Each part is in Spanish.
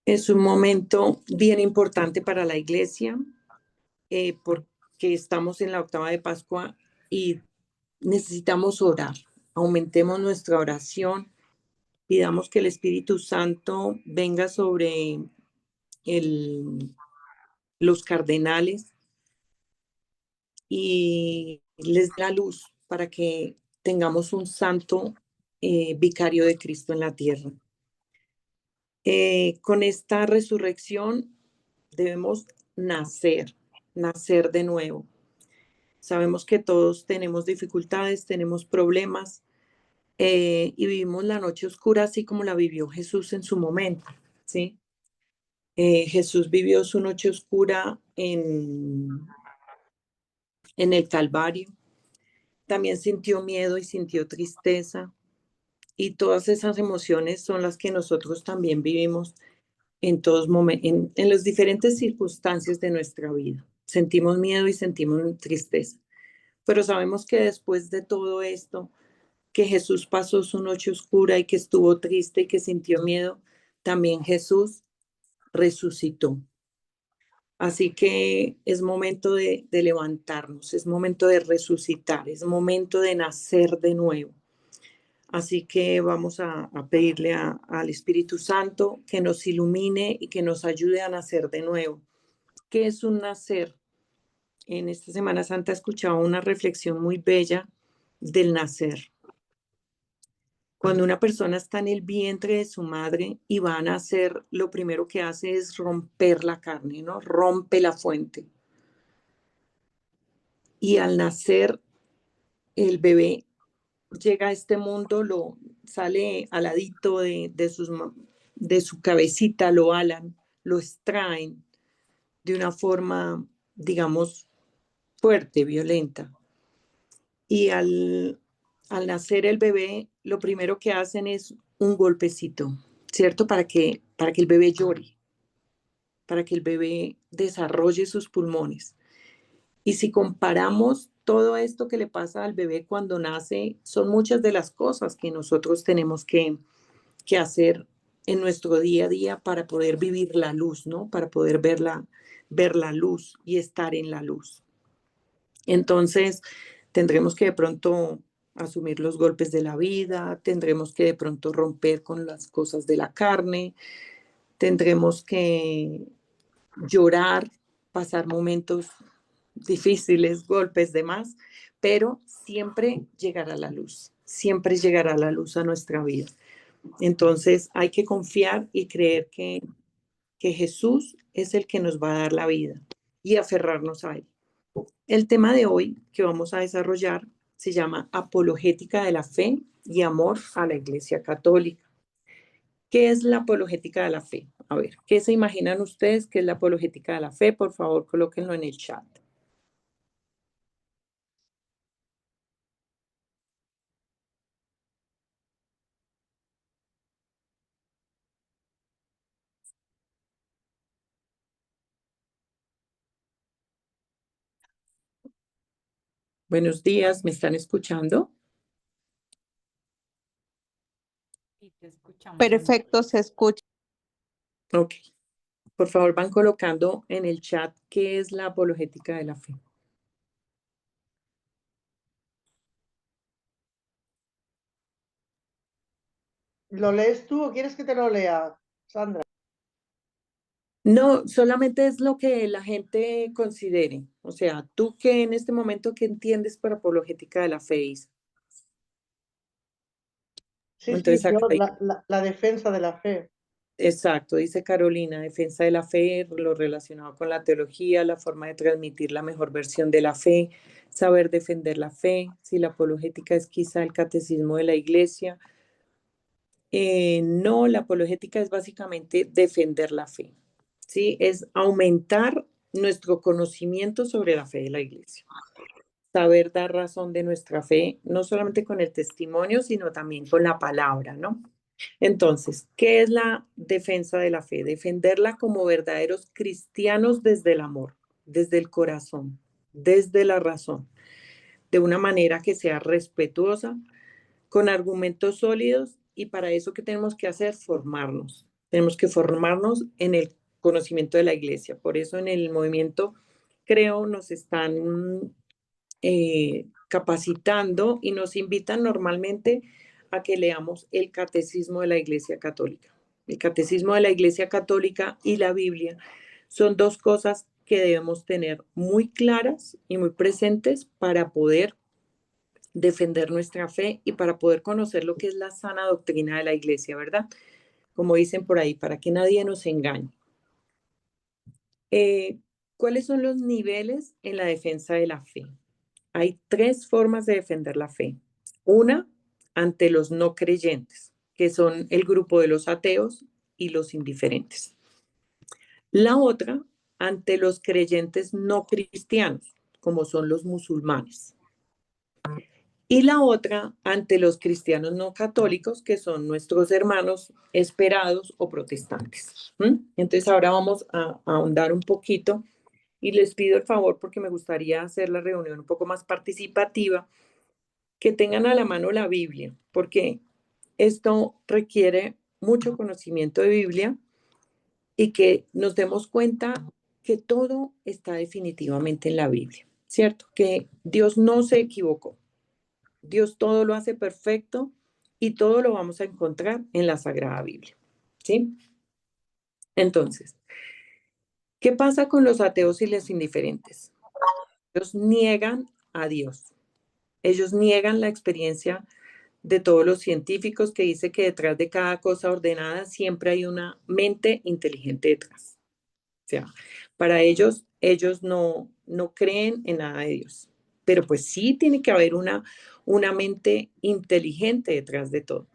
Es un momento bien importante para la iglesia porque estamos en la octava de Pascua y necesitamos orar. Aumentemos nuestra oración, pidamos que el Espíritu Santo venga sobre el- los cardenales y les dé la luz para que tengamos un santo vicario de Cristo en la tierra. Con esta resurrección debemos nacer de nuevo. Sabemos que todos tenemos dificultades, tenemos problemas y vivimos la noche oscura así como la vivió Jesús en su momento, ¿sí? Jesús vivió su noche oscura en el Calvario. También sintió miedo y sintió tristeza. Y todas esas emociones son las que nosotros también vivimos en todos momentos, en las diferentes circunstancias de nuestra vida. Sentimos miedo y sentimos tristeza. Pero sabemos que después de todo esto, que Jesús pasó su noche oscura y que estuvo triste y que sintió miedo, también Jesús resucitó. Así que es momento de levantarnos, es momento de resucitar, es momento de nacer de nuevo. Así que vamos a pedirle al Espíritu Santo que nos ilumine y que nos ayude a nacer de nuevo. ¿Qué es un nacer? En esta Semana Santa he escuchado una reflexión muy bella del nacer. Cuando una persona está en el vientre de su madre y va a nacer, lo primero que hace es romper la carne, ¿no? Rompe la fuente. Y al nacer, el bebé llega a este mundo, lo sale aladito de su cabecita, lo alan, lo extraen de una forma, digamos, fuerte, violenta. Y al nacer el bebé, lo primero que hacen es un golpecito, ¿cierto? Para que el bebé llore, para que el bebé desarrolle sus pulmones. Y si comparamos todo esto que le pasa al bebé cuando nace, son muchas de las cosas que nosotros tenemos que hacer en nuestro día a día para poder vivir la luz, ¿no? Para poder ver la luz y estar en la luz. Entonces, tendremos que de pronto asumir los golpes de la vida, tendremos que de pronto romper con las cosas de la carne, tendremos que llorar, pasar momentos difíciles, golpes, demás, pero siempre llegará la luz a nuestra vida. Entonces hay que confiar y creer que Jesús es el que nos va a dar la vida y aferrarnos a él. El tema de hoy que vamos a desarrollar se llama Apologética de la Fe y Amor a la Iglesia Católica. ¿Qué es la apologética de la fe? A ver, ¿qué se imaginan ustedes que es la apologética de la fe? Por favor, colóquenlo en el chat. Buenos días, ¿me están escuchando? Sí, te escuchamos. Perfecto, se escucha. Ok. Por favor, van colocando en el chat qué es la apologética de la fe. ¿Lo lees tú o quieres que te lo lea, Sandra? No, solamente es lo que la gente considere. O sea, tú que en este momento, ¿qué entiendes por apologética de la fe, Isa? Sí, Entonces, yo, acá, la defensa de la fe. exacto, dice Carolina, defensa de la fe, lo relacionado con la teología, la forma de transmitir la mejor versión de la fe, saber defender la fe, si la apologética es quizá el catecismo de la iglesia. No, la apologética es básicamente defender la fe, ¿sí? Es aumentar nuestro conocimiento sobre la fe de la iglesia, saber dar razón de nuestra fe, no solamente con el testimonio, sino también con la palabra, ¿no? Entonces, ¿qué es la defensa de la fe? Defenderla como verdaderos cristianos desde el amor, desde el corazón, desde la razón, de una manera que sea respetuosa, con argumentos sólidos y para eso, ¿qué tenemos que hacer? Formarnos. Tenemos que formarnos en el conocimiento de la iglesia. Por eso en el movimiento, creo, nos están capacitando y nos invitan normalmente a que leamos el Catecismo de la Iglesia Católica. El Catecismo de la Iglesia Católica y la Biblia son dos cosas que debemos tener muy claras y muy presentes para poder defender nuestra fe y para poder conocer lo que es la sana doctrina de la Iglesia, ¿verdad? Como dicen por ahí, para que nadie nos engañe. ¿Cuáles son los niveles en la defensa de la fe? Hay tres formas de defender la fe. Una, ante los no creyentes, que son el grupo de los ateos y los indiferentes. La otra, ante los creyentes no cristianos, como son los musulmanes. Y la otra, ante los cristianos no católicos, que son nuestros hermanos esperados o protestantes. Entonces ahora vamos a ahondar un poquito y les pido el favor, porque me gustaría hacer la reunión un poco más participativa, que tengan a la mano la Biblia, porque esto requiere mucho conocimiento de Biblia y que nos demos cuenta que todo está definitivamente en la Biblia, ¿cierto? Que Dios no se equivocó. Dios todo lo hace perfecto y todo lo vamos a encontrar en la Sagrada Biblia, ¿sí? Entonces, ¿qué pasa con los ateos y los indiferentes? Ellos niegan a Dios. Ellos niegan la experiencia de todos los científicos que dice que detrás de cada cosa ordenada siempre hay una mente inteligente detrás. O sea, para ellos no creen en nada de Dios. Pero pues sí tiene que haber una mente inteligente detrás de todo.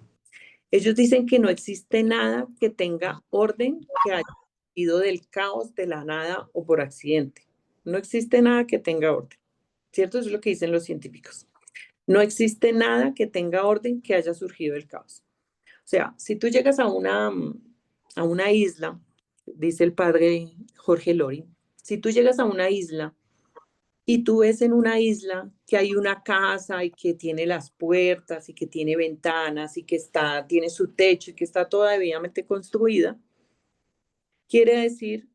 Ellos dicen que no existe nada que tenga orden que haya ido del caos, de la nada o por accidente. No existe nada que tenga orden. ¿Cierto? Eso es lo que dicen los científicos. No existe nada que tenga orden que haya surgido del caos. O sea, si tú llegas a una isla, dice el padre Jorge Loring, si tú llegas a una isla y tú ves en una isla que hay una casa y que tiene las puertas y que tiene ventanas y que tiene su techo y que está toda debidamente construida, quiere decir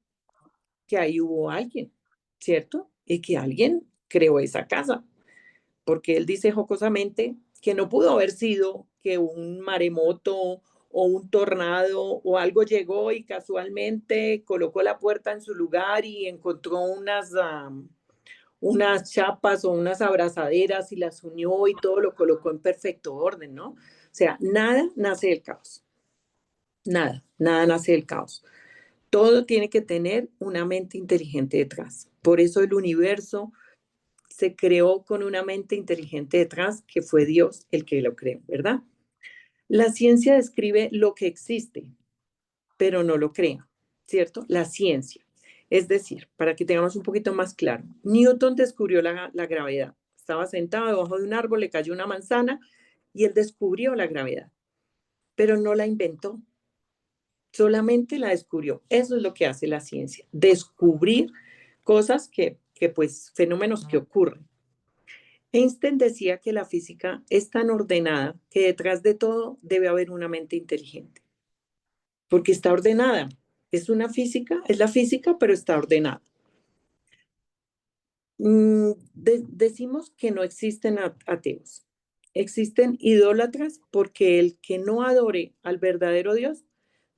que ahí hubo alguien, ¿cierto? Y que alguien creó esa casa, porque él dice jocosamente que no pudo haber sido que un maremoto o un tornado o algo llegó y casualmente colocó la puerta en su lugar y encontró unas chapas o unas abrazaderas y las unió y todo lo colocó en perfecto orden, ¿no? O sea, nada nace del caos. Nada nace del caos. Todo tiene que tener una mente inteligente detrás. Por eso el universo se creó con una mente inteligente detrás, que fue Dios el que lo creó, ¿verdad? La ciencia describe lo que existe, pero no lo crea, ¿cierto? La ciencia. Es decir, para que tengamos un poquito más claro, Newton descubrió la gravedad. Estaba sentado debajo de un árbol, le cayó una manzana y él descubrió la gravedad, pero no la inventó, solamente la descubrió. Eso es lo que hace la ciencia, descubrir cosas pues, fenómenos que ocurren. Einstein decía que la física es tan ordenada que detrás de todo debe haber una mente inteligente, porque está ordenada. Es la física, pero está ordenada. Decimos que no existen ateos. Existen idólatras porque el que no adore al verdadero Dios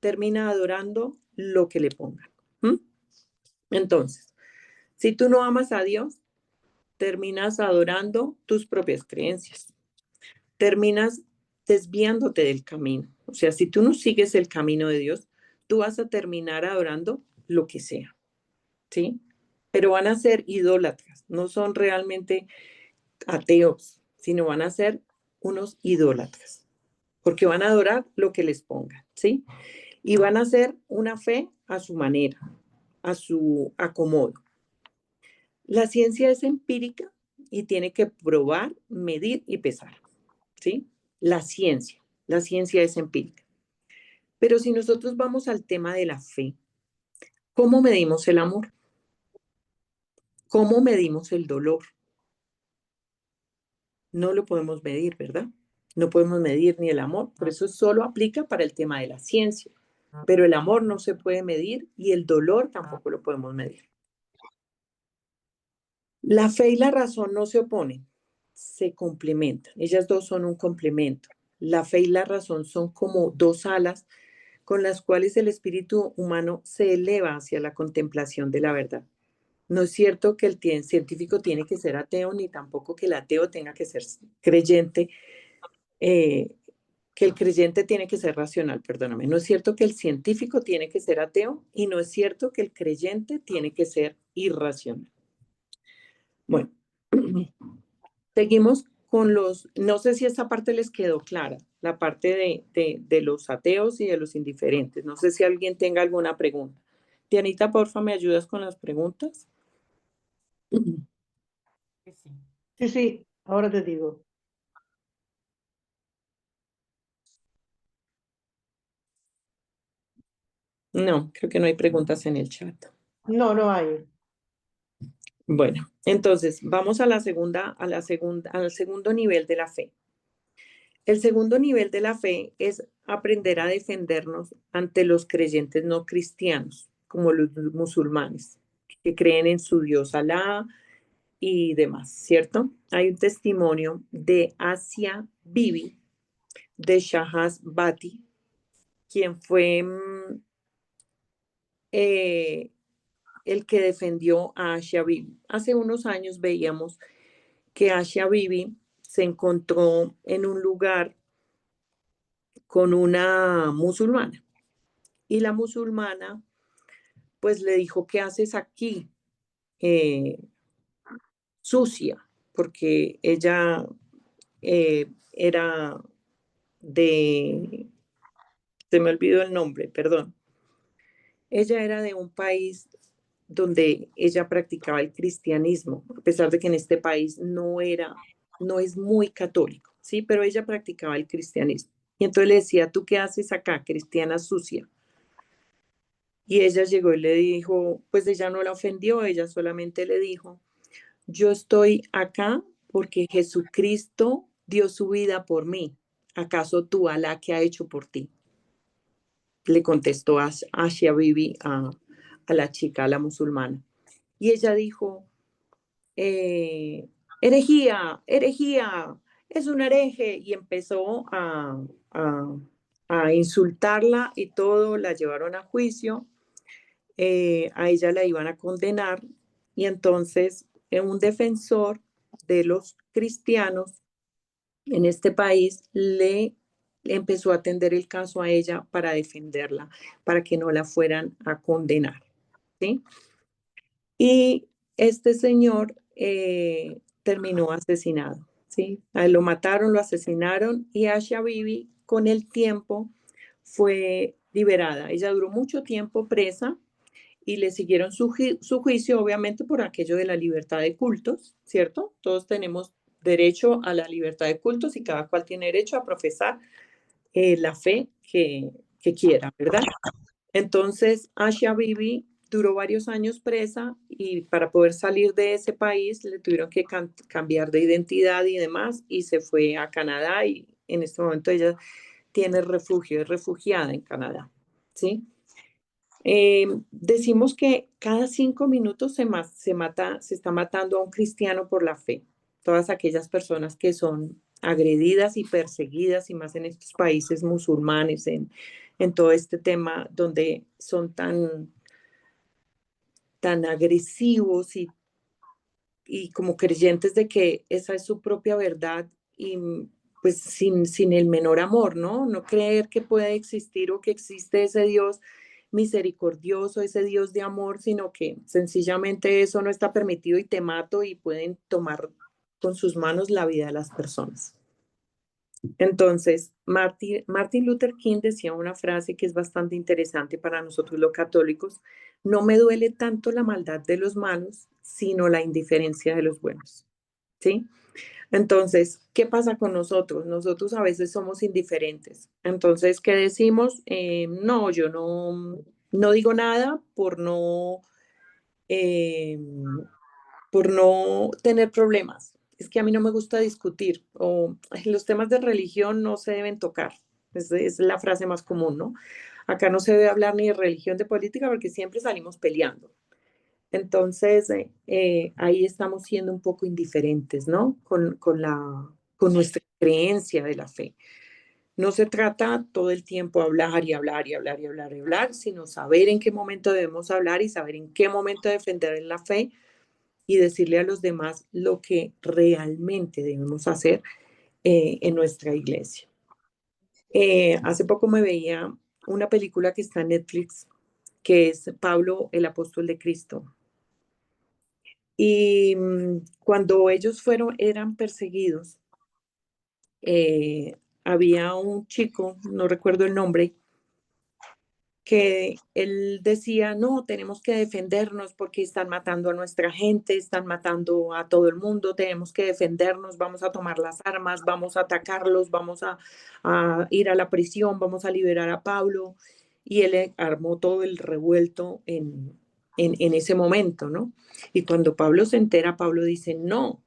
termina adorando lo que le pongan. Entonces, si tú no amas a Dios, terminas adorando tus propias creencias. Terminas desviándote del camino. O sea, si tú no sigues el camino de Dios, tú vas a terminar adorando lo que sea, ¿sí? Pero van a ser idólatras, no son realmente ateos, sino van a ser unos idólatras, porque van a adorar lo que les pongan, ¿sí? Y van a hacer una fe a su manera, a su acomodo. La ciencia es empírica y tiene que probar, medir y pesar, ¿sí? La ciencia es empírica. Pero si nosotros vamos al tema de la fe, ¿cómo medimos el amor? ¿Cómo medimos el dolor? No lo podemos medir, ¿verdad? No podemos medir ni el amor, por eso solo aplica para el tema de la ciencia. pero el amor no se puede medir y el dolor tampoco lo podemos medir. La fe y la razón no se oponen, se complementan. Ellas dos son un complemento. La fe y la razón son como dos alas con las cuales el espíritu humano se eleva hacia la contemplación de la verdad. No es cierto que el científico tiene que ser ateo, ni tampoco que el ateo tenga que ser creyente, que el creyente tiene que ser racional, perdóname. No es cierto que el científico tiene que ser ateo y no es cierto que el creyente tiene que ser irracional. Bueno, seguimos con no sé si esta parte les quedó clara, la parte de los ateos y de los indiferentes. No sé si alguien tenga alguna pregunta. Dianita, porfa, ¿me ayudas con las preguntas? Que sí. Sí, sí, ahora te digo. No, creo que no hay preguntas en el chat. No, no hay. Bueno, entonces vamos a al segundo nivel de la fe. El segundo nivel de la fe es aprender a defendernos ante los creyentes no cristianos, como los musulmanes, que creen en su Dios Alá y demás, ¿cierto? Hay un testimonio de Asia Bibi, de Shahaz Bati, quien fue el que defendió a Asia Bibi. Hace unos años veíamos que Asia Bibi se encontró en un lugar con una musulmana y la musulmana pues le dijo, ¿qué haces aquí? Sucia, porque ella era se me olvidó el nombre, perdón. Ella era de un país donde ella practicaba el cristianismo, a pesar de que en este país no es muy católico, ¿sí? Pero ella practicaba el cristianismo. Y entonces le decía, ¿tú qué haces acá, cristiana sucia? Y ella llegó y le dijo, pues ella no la ofendió, ella solamente le dijo, yo estoy acá porque Jesucristo dio su vida por mí. ¿Acaso tú, Alá, qué ha hecho por ti? Le contestó Asia Bibi a la chica, a la musulmana. Y ella dijo, herejía, herejía, es un hereje. Y empezó a insultarla y todo, la llevaron a juicio, a ella la iban a condenar y entonces un defensor de los cristianos en este país le empezó a atender el caso a ella para defenderla, para que no la fueran a condenar, ¿sí? Y este señor terminó asesinado, ¿sí? A él lo mataron, lo asesinaron y Asia Bibi con el tiempo fue liberada. Ella duró mucho tiempo presa y le siguieron su juicio, obviamente, por aquello de la libertad de cultos, ¿cierto? Todos tenemos derecho a la libertad de cultos y cada cual tiene derecho a profesar la fe que quiera, ¿verdad? Entonces, Asia Bibi duró varios años presa y para poder salir de ese país le tuvieron que cambiar de identidad y demás y se fue a Canadá y en este momento ella tiene refugio, es refugiada en Canadá, ¿sí? Decimos que cada 5 minutos se está matando a un cristiano por la fe. Todas aquellas personas que son agredidas y perseguidas, y más en estos países musulmanes, en todo este tema donde son tan agresivos y como creyentes de que esa es su propia verdad y pues sin el menor amor, ¿no? No creer que puede existir o que existe ese Dios misericordioso, ese Dios de amor, sino que sencillamente eso no está permitido y te mato y pueden tomar con sus manos la vida de las personas. Entonces, Martin Luther King decía una frase que es bastante interesante para nosotros los católicos, no me duele tanto la maldad de los malos, sino la indiferencia de los buenos, ¿sí? Entonces, ¿qué pasa con nosotros? Nosotros a veces somos indiferentes. Entonces, ¿qué decimos? No, yo no digo nada eh, por no tener problemas. Es que a mí no me gusta discutir o los temas de religión no se deben tocar. Es la frase más común, ¿no? Acá no se debe hablar ni de religión, de política, porque siempre salimos peleando. Entonces, ahí estamos siendo un poco indiferentes, ¿no? Con nuestra creencia de la fe. No se trata todo el tiempo hablar y hablar y hablar y hablar y hablar, sino saber en qué momento debemos hablar y saber en qué momento defender la fe y decirle a los demás lo que realmente debemos hacer en nuestra iglesia. Hace poco me veía una película que está en Netflix, que es Pablo, el apóstol de Cristo. Y cuando ellos eran perseguidos, había un chico, no recuerdo el nombre, que él decía, no, tenemos que defendernos porque están matando a nuestra gente, están matando a todo el mundo, tenemos que defendernos, vamos a tomar las armas, vamos a atacarlos, vamos a ir a la prisión, vamos a liberar a Pablo. Y él armó todo el revuelto en ese momento, ¿no? Y cuando Pablo se entera, Pablo dice, no,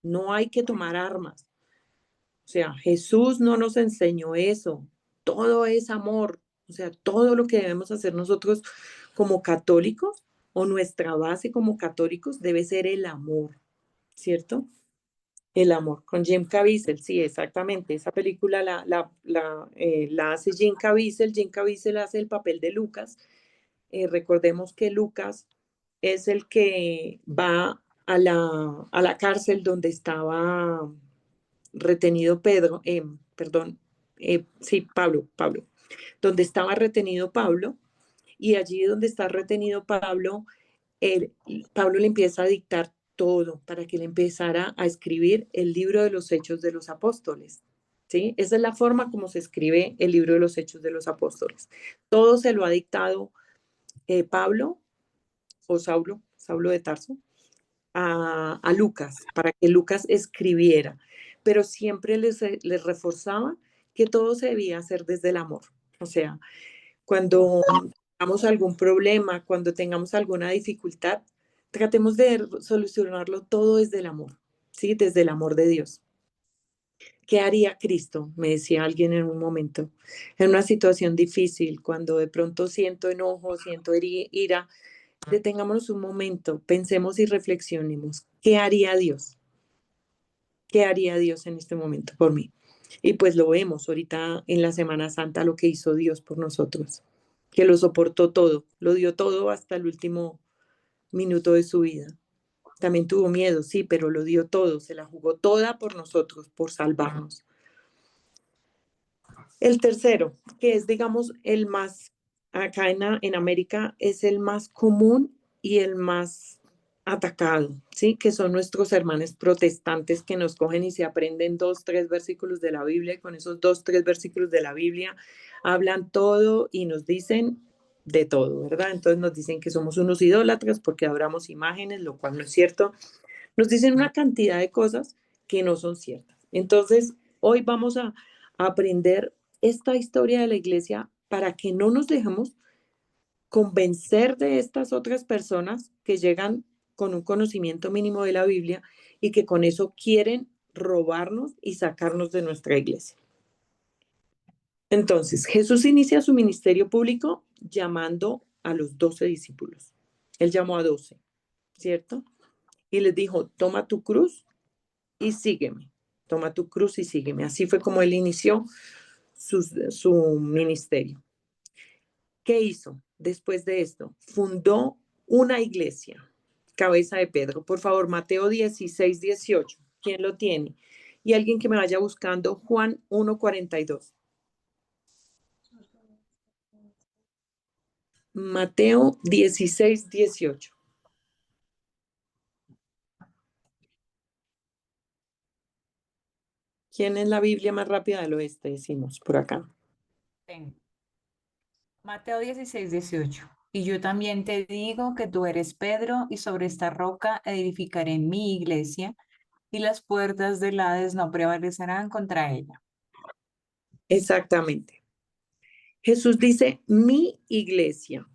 no hay que tomar armas. O sea, Jesús no nos enseñó eso. Todo es amor. O sea, todo lo que debemos hacer nosotros como católicos o nuestra base como católicos debe ser el amor, ¿cierto? El amor. Con Jim Caviezel, sí, exactamente. Esa película la hace Jim Caviezel. Jim Caviezel hace el papel de Lucas. Recordemos que Lucas es el que va a la cárcel donde estaba retenido Pedro, perdón, sí, Pablo, donde estaba retenido Pablo, y allí donde está retenido Pablo, Pablo le empieza a dictar todo para que él empezara a escribir el libro de los Hechos de los Apóstoles. ¿Sí? Esa es la forma como se escribe el libro de los Hechos de los Apóstoles. Todo se lo ha dictado Pablo o Saulo de Tarso, a Lucas, para que Lucas escribiera, pero siempre les reforzaba que todo se debía hacer desde el amor. O sea, cuando tengamos algún problema, cuando tengamos alguna dificultad, tratemos de solucionarlo todo desde el amor, ¿sí? Desde el amor de Dios. ¿Qué haría Cristo? Me decía alguien en un momento, en una situación difícil, cuando de pronto siento enojo, siento ira. Detengámonos un momento, pensemos y reflexionemos. ¿Qué haría Dios? ¿Qué haría Dios en este momento por mí? Y pues lo vemos ahorita en la Semana Santa, lo que hizo Dios por nosotros, que lo soportó todo, lo dio todo hasta el último minuto de su vida. También tuvo miedo, sí, pero lo dio todo, se la jugó toda por nosotros, por salvarnos. El tercero, que es, digamos, el más, acá en América, es el más común y el más atacado, ¿sí? Que son nuestros hermanos protestantes que nos cogen y se aprenden 2, 3 versículos de la Biblia, y con esos 2, 3 versículos de la Biblia hablan todo y nos dicen de todo, ¿verdad? Entonces nos dicen que somos unos idólatras porque adoramos imágenes, lo cual no es cierto. Nos dicen una cantidad de cosas que no son ciertas. Entonces, hoy vamos a aprender esta historia de la iglesia para que no nos dejemos convencer de estas otras personas que llegan con un conocimiento mínimo de la Biblia y que con eso quieren robarnos y sacarnos de nuestra iglesia. Entonces, Jesús inicia su ministerio público llamando a los 12 discípulos. Él llamó a 12, ¿cierto? Y les dijo, toma tu cruz y sígueme. Toma tu cruz y sígueme. Así fue como él inició su ministerio. ¿Qué hizo después de esto? Fundó una iglesia, cabeza de Pedro. Por favor, Mateo 16, 18. ¿Quién lo tiene? Y alguien que me vaya buscando Juan 1:42. Mateo 16, 18. ¿Quién es la Biblia más rápida del oeste? Decimos por acá. Tengo. Mateo 16, 18. Y yo también te digo que tú eres Pedro, y sobre esta roca edificaré mi iglesia, y las puertas del Hades no prevalecerán contra ella. Exactamente. Jesús dice, mi iglesia.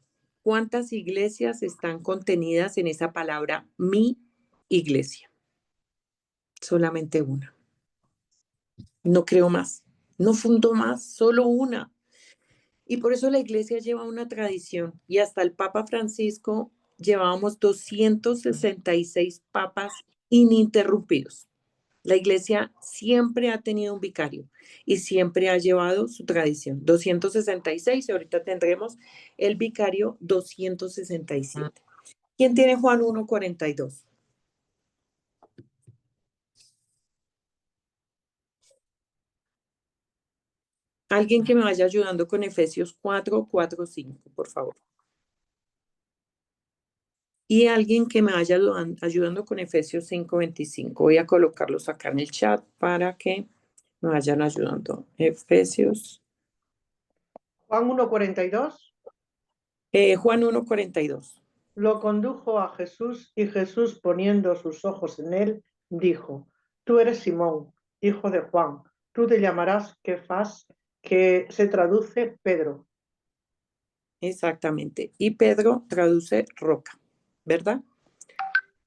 ¿Cuántas iglesias están contenidas en esa palabra, mi iglesia? Solamente una. No creo más. No fundó más, solo una. Y por eso la iglesia lleva una tradición y hasta el Papa Francisco llevábamos 266 papas ininterrumpidos. La iglesia siempre ha tenido un vicario y siempre ha llevado su tradición. 266 y ahorita tendremos el vicario 267. ¿Quién tiene Juan 1:42? Alguien que me vaya ayudando con Efesios 4:4-5, por favor. Y alguien que me vaya ayudando con Efesios 5:25. Voy a colocarlos acá en el chat para que me vayan ayudando. Efesios. Juan 1:42. Juan 1:42. Lo condujo a Jesús y Jesús, poniendo sus ojos en él, dijo: Tú eres Simón, hijo de Juan, tú te llamarás Kefas, que se traduce Pedro. Exactamente. Y Pedro traduce roca, ¿verdad?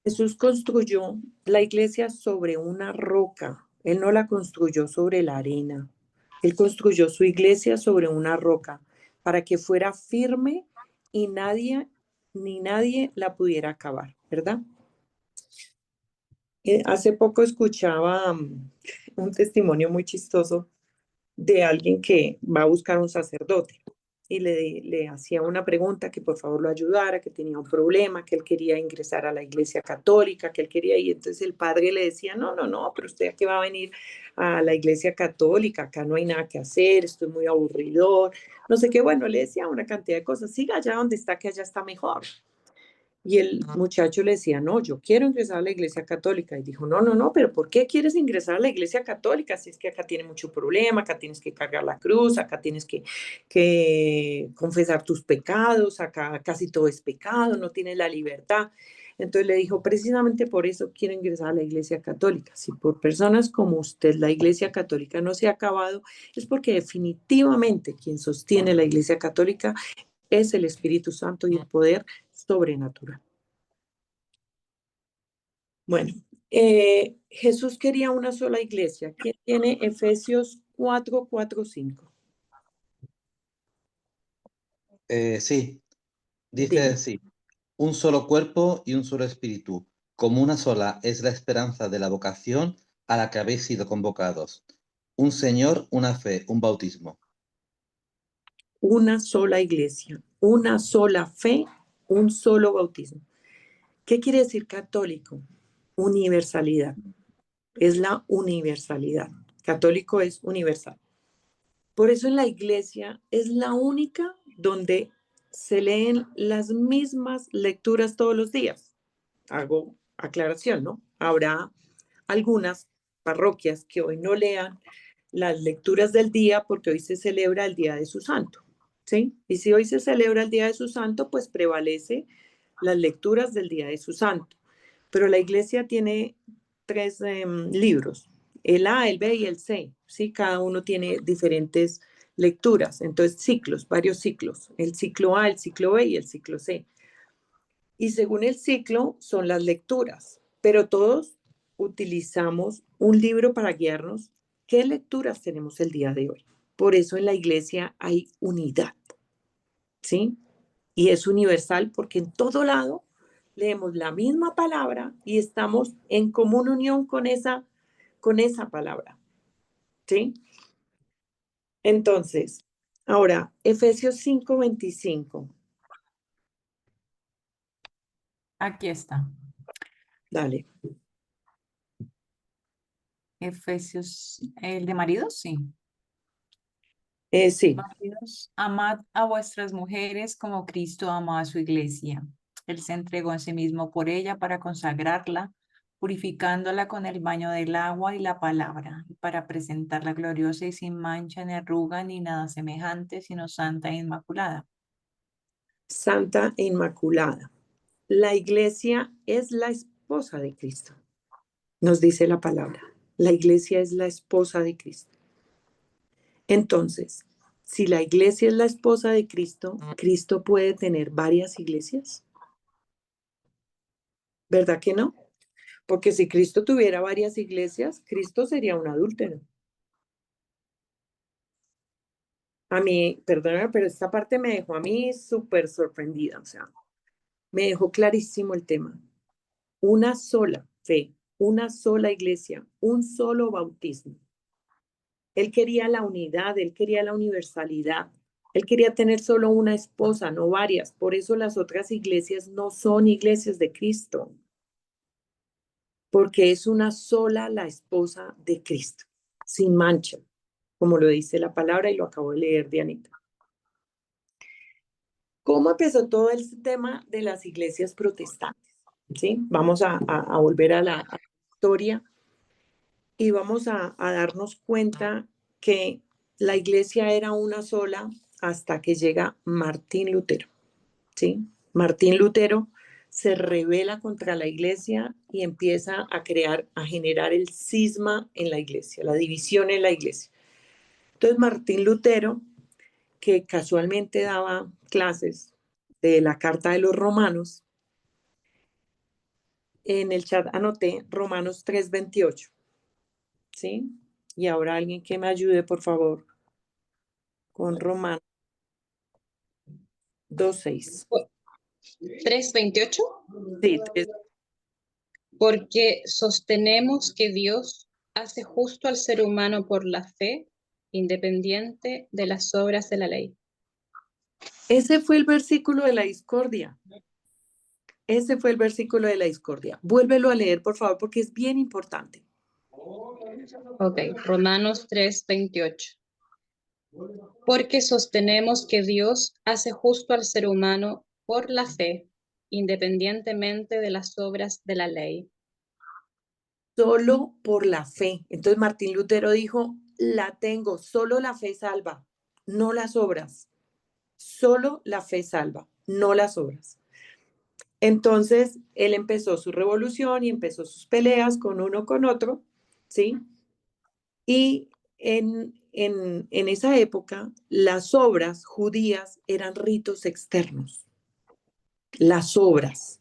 Jesús construyó la iglesia sobre una roca. Él no la construyó sobre la arena. Él construyó su iglesia sobre una roca para que fuera firme y nadie la pudiera acabar, ¿verdad? Hace poco escuchaba un testimonio muy chistoso de alguien que va a buscar un sacerdote y le hacía una pregunta que por favor lo ayudara, que tenía un problema, que él quería ingresar a la iglesia católica, que él quería, y entonces el padre le decía, no, pero usted aquí va a venir a la iglesia católica, acá no hay nada que hacer, esto es muy aburridor, no sé qué, bueno, le decía una cantidad de cosas, siga allá donde está, que allá está mejor. Y el muchacho le decía, no, yo quiero ingresar a la iglesia católica. Y dijo, no, pero ¿por qué quieres ingresar a la iglesia católica? Si es que acá tiene mucho problema, acá tienes que cargar la cruz, acá tienes que confesar tus pecados, acá casi todo es pecado, no tienes la libertad. Entonces le dijo, precisamente por eso quiero ingresar a la iglesia católica. Si por personas como usted la iglesia católica no se ha acabado, es porque definitivamente quien sostiene la iglesia católica es el Espíritu Santo y el poder sobrenatural. Bueno, Jesús quería una sola iglesia. ¿Quién tiene Efesios 4:4-5? Sí, dice Dime. así: un solo cuerpo y un solo espíritu, como una sola es la esperanza de la vocación a la que habéis sido convocados. Un Señor, una fe, un bautismo. Una sola iglesia, una sola fe, un solo bautismo. ¿Qué quiere decir católico? Universalidad. Es la universalidad. Católico es universal. Por eso en la iglesia es la única donde se leen las mismas lecturas todos los días. Hago aclaración, ¿no? Habrá algunas parroquias que hoy no lean las lecturas del día porque hoy se celebra el día de su santo, ¿sí? Y si hoy se celebra el día de su santo, pues prevalece las lecturas del día de su santo. Pero la iglesia tiene tres libros, el A, el B y el C, ¿sí? Cada uno tiene diferentes lecturas, entonces ciclos, varios ciclos, el ciclo A, el ciclo B y el ciclo C. Y según el ciclo son las lecturas, pero todos utilizamos un libro para guiarnos. ¿Qué lecturas tenemos el día de hoy? Por eso en la iglesia hay unidad, ¿sí? Y es universal porque en todo lado leemos la misma palabra y estamos en común unión con esa palabra, ¿sí? Entonces, ahora, Efesios 5:25. Aquí está. Dale. Efesios, el de maridos, sí. Sí. Maridos, amad a vuestras mujeres como Cristo amó a su iglesia. Él se entregó a sí mismo por ella para consagrarla, purificándola con el baño del agua y la palabra, para presentarla gloriosa y sin mancha ni arruga ni nada semejante, sino santa e inmaculada. Santa e Inmaculada. La iglesia es la esposa de Cristo, nos dice la palabra. La iglesia es la esposa de Cristo. Entonces, si la iglesia es la esposa de Cristo, ¿Cristo puede tener varias iglesias? ¿Verdad que no? Porque si Cristo tuviera varias iglesias, Cristo sería un adúltero. A mí, perdóname, pero esta parte me dejó a mí súper sorprendida, o sea, me dejó clarísimo el tema. Una sola fe, una sola iglesia, un solo bautismo. Él quería la unidad, él quería la universalidad. Él quería tener solo una esposa, no varias. Por eso las otras iglesias no son iglesias de Cristo, porque es una sola la esposa de Cristo, sin mancha, como lo dice la palabra y lo acabo de leer, Dianita. ¿Cómo empezó todo el tema de las iglesias protestantes? ¿Sí? Vamos a volver a la historia y vamos a darnos cuenta que la iglesia era una sola hasta que llega Martín Lutero, ¿sí? Martín Lutero se rebela contra la iglesia y empieza a generar el cisma en la iglesia, la división en la iglesia. Entonces Martín Lutero, que casualmente daba clases de la Carta de los Romanos, en el chat anoté Romanos 3:28, ¿sí? Y ahora alguien que me ayude, por favor, con Romanos 2:6. 3:28. Sí, Porque sostenemos que Dios hace justo al ser humano por la fe, independiente de las obras de la ley. ese fue el versículo de la discordia. Ese fue el versículo de la discordia. Vuélvelo a leer, por favor, porque es bien importante. Ok, Romanos 3:28. Porque sostenemos que Dios hace justo al ser humano por la fe, independientemente de las obras de la ley. Solo por la fe. Entonces Martín Lutero dijo, la tengo, solo la fe salva, no las obras. Solo la fe salva, no las obras. Entonces él empezó su revolución y empezó sus peleas con uno con otro, ¿sí? Y en esa época las obras judías eran ritos externos. Las obras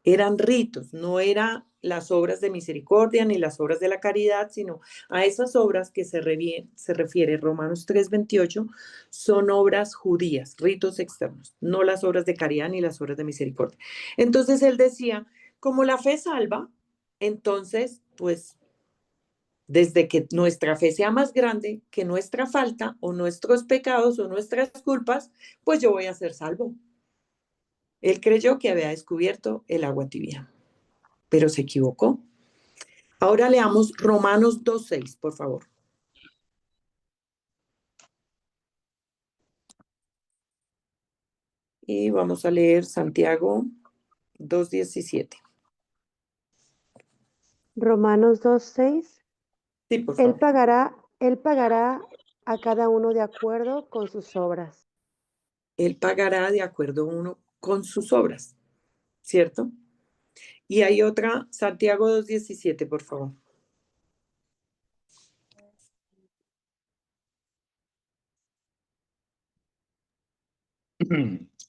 eran ritos, no eran las obras de misericordia ni las obras de la caridad, sino a esas obras que se refiere Romanos 3:28, son obras judías, ritos externos, no las obras de caridad ni las obras de misericordia. Entonces él decía, como la fe salva, entonces, pues, desde que nuestra fe sea más grande que nuestra falta o nuestros pecados o nuestras culpas, pues yo voy a ser salvo. Él creyó que había descubierto el agua tibia, pero se equivocó. Ahora leamos Romanos 2:6, por favor. Y vamos a leer Santiago 2:17. Romanos 2:6. Sí, por Él favor. pagará a cada uno de acuerdo con sus obras. Él pagará de acuerdo uno con sus obras, ¿cierto? Y hay otra, Santiago 2:17, por favor.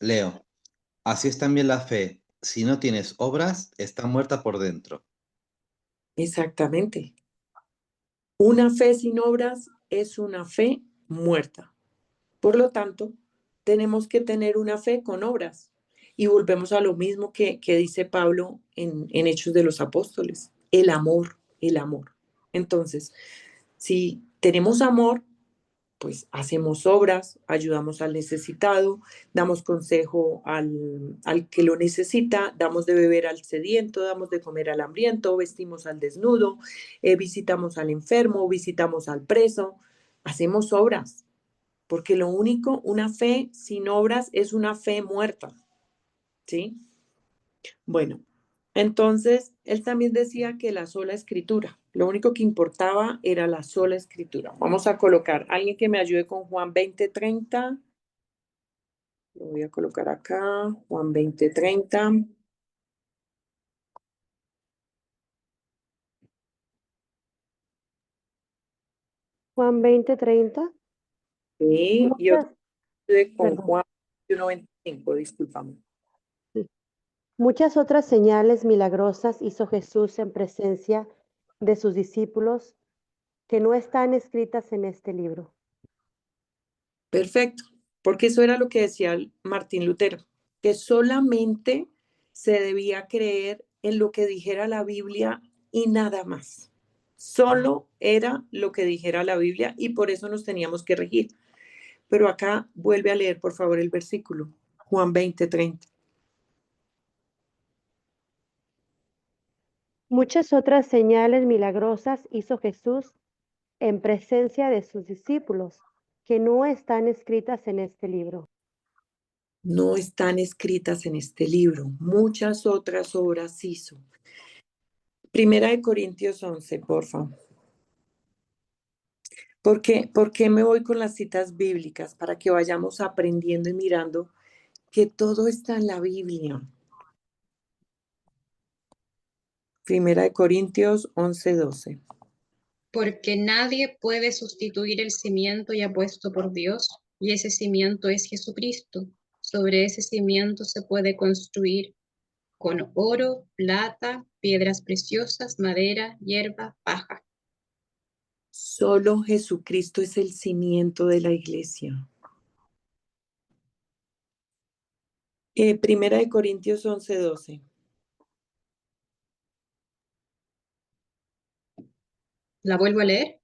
Leo. Así es también la fe. Si no tienes obras, está muerta por dentro. Exactamente. Una fe sin obras es una fe muerta. Por lo tanto, tenemos que tener una fe con obras. Y volvemos a lo mismo que dice Pablo en Hechos de los Apóstoles, el amor, el amor. Entonces, si tenemos amor, pues hacemos obras, ayudamos al necesitado, damos consejo al que lo necesita, damos de beber al sediento, damos de comer al hambriento, vestimos al desnudo, visitamos al enfermo, visitamos al preso, hacemos obras. Porque lo único, una fe sin obras es una fe muerta, ¿sí? Bueno, entonces él también decía que la sola escritura, lo único que importaba era la sola escritura. Vamos a colocar, alguien que me ayude con Juan 20:30. Lo voy a colocar acá, Juan 20:30. Juan 20:30. Sí, y otro con Perdón. Juan 21:25, discúlpame. Muchas otras señales milagrosas hizo Jesús en presencia de sus discípulos que no están escritas en este libro. Perfecto, porque eso era lo que decía Martín Lutero, que solamente se debía creer en lo que dijera la Biblia y nada más. Solo era lo que dijera la Biblia y por eso nos teníamos que regir. Pero acá vuelve a leer, por favor, el versículo, Juan 20:30. Muchas otras señales milagrosas hizo Jesús en presencia de sus discípulos, que no están escritas en este libro. No están escritas en este libro. Muchas otras obras hizo. Primera de Corintios 11, por favor. ¿Por qué me voy con las citas bíblicas? Para que vayamos aprendiendo y mirando que todo está en la Biblia. Primera de Corintios 11:12. Porque nadie puede sustituir el cimiento ya puesto por Dios, y ese cimiento es Jesucristo. Sobre ese cimiento se puede construir con oro, plata, piedras preciosas, madera, hierba, paja. Solo Jesucristo es el cimiento de la iglesia. Primera de Corintios 11:12. ¿La vuelvo a leer?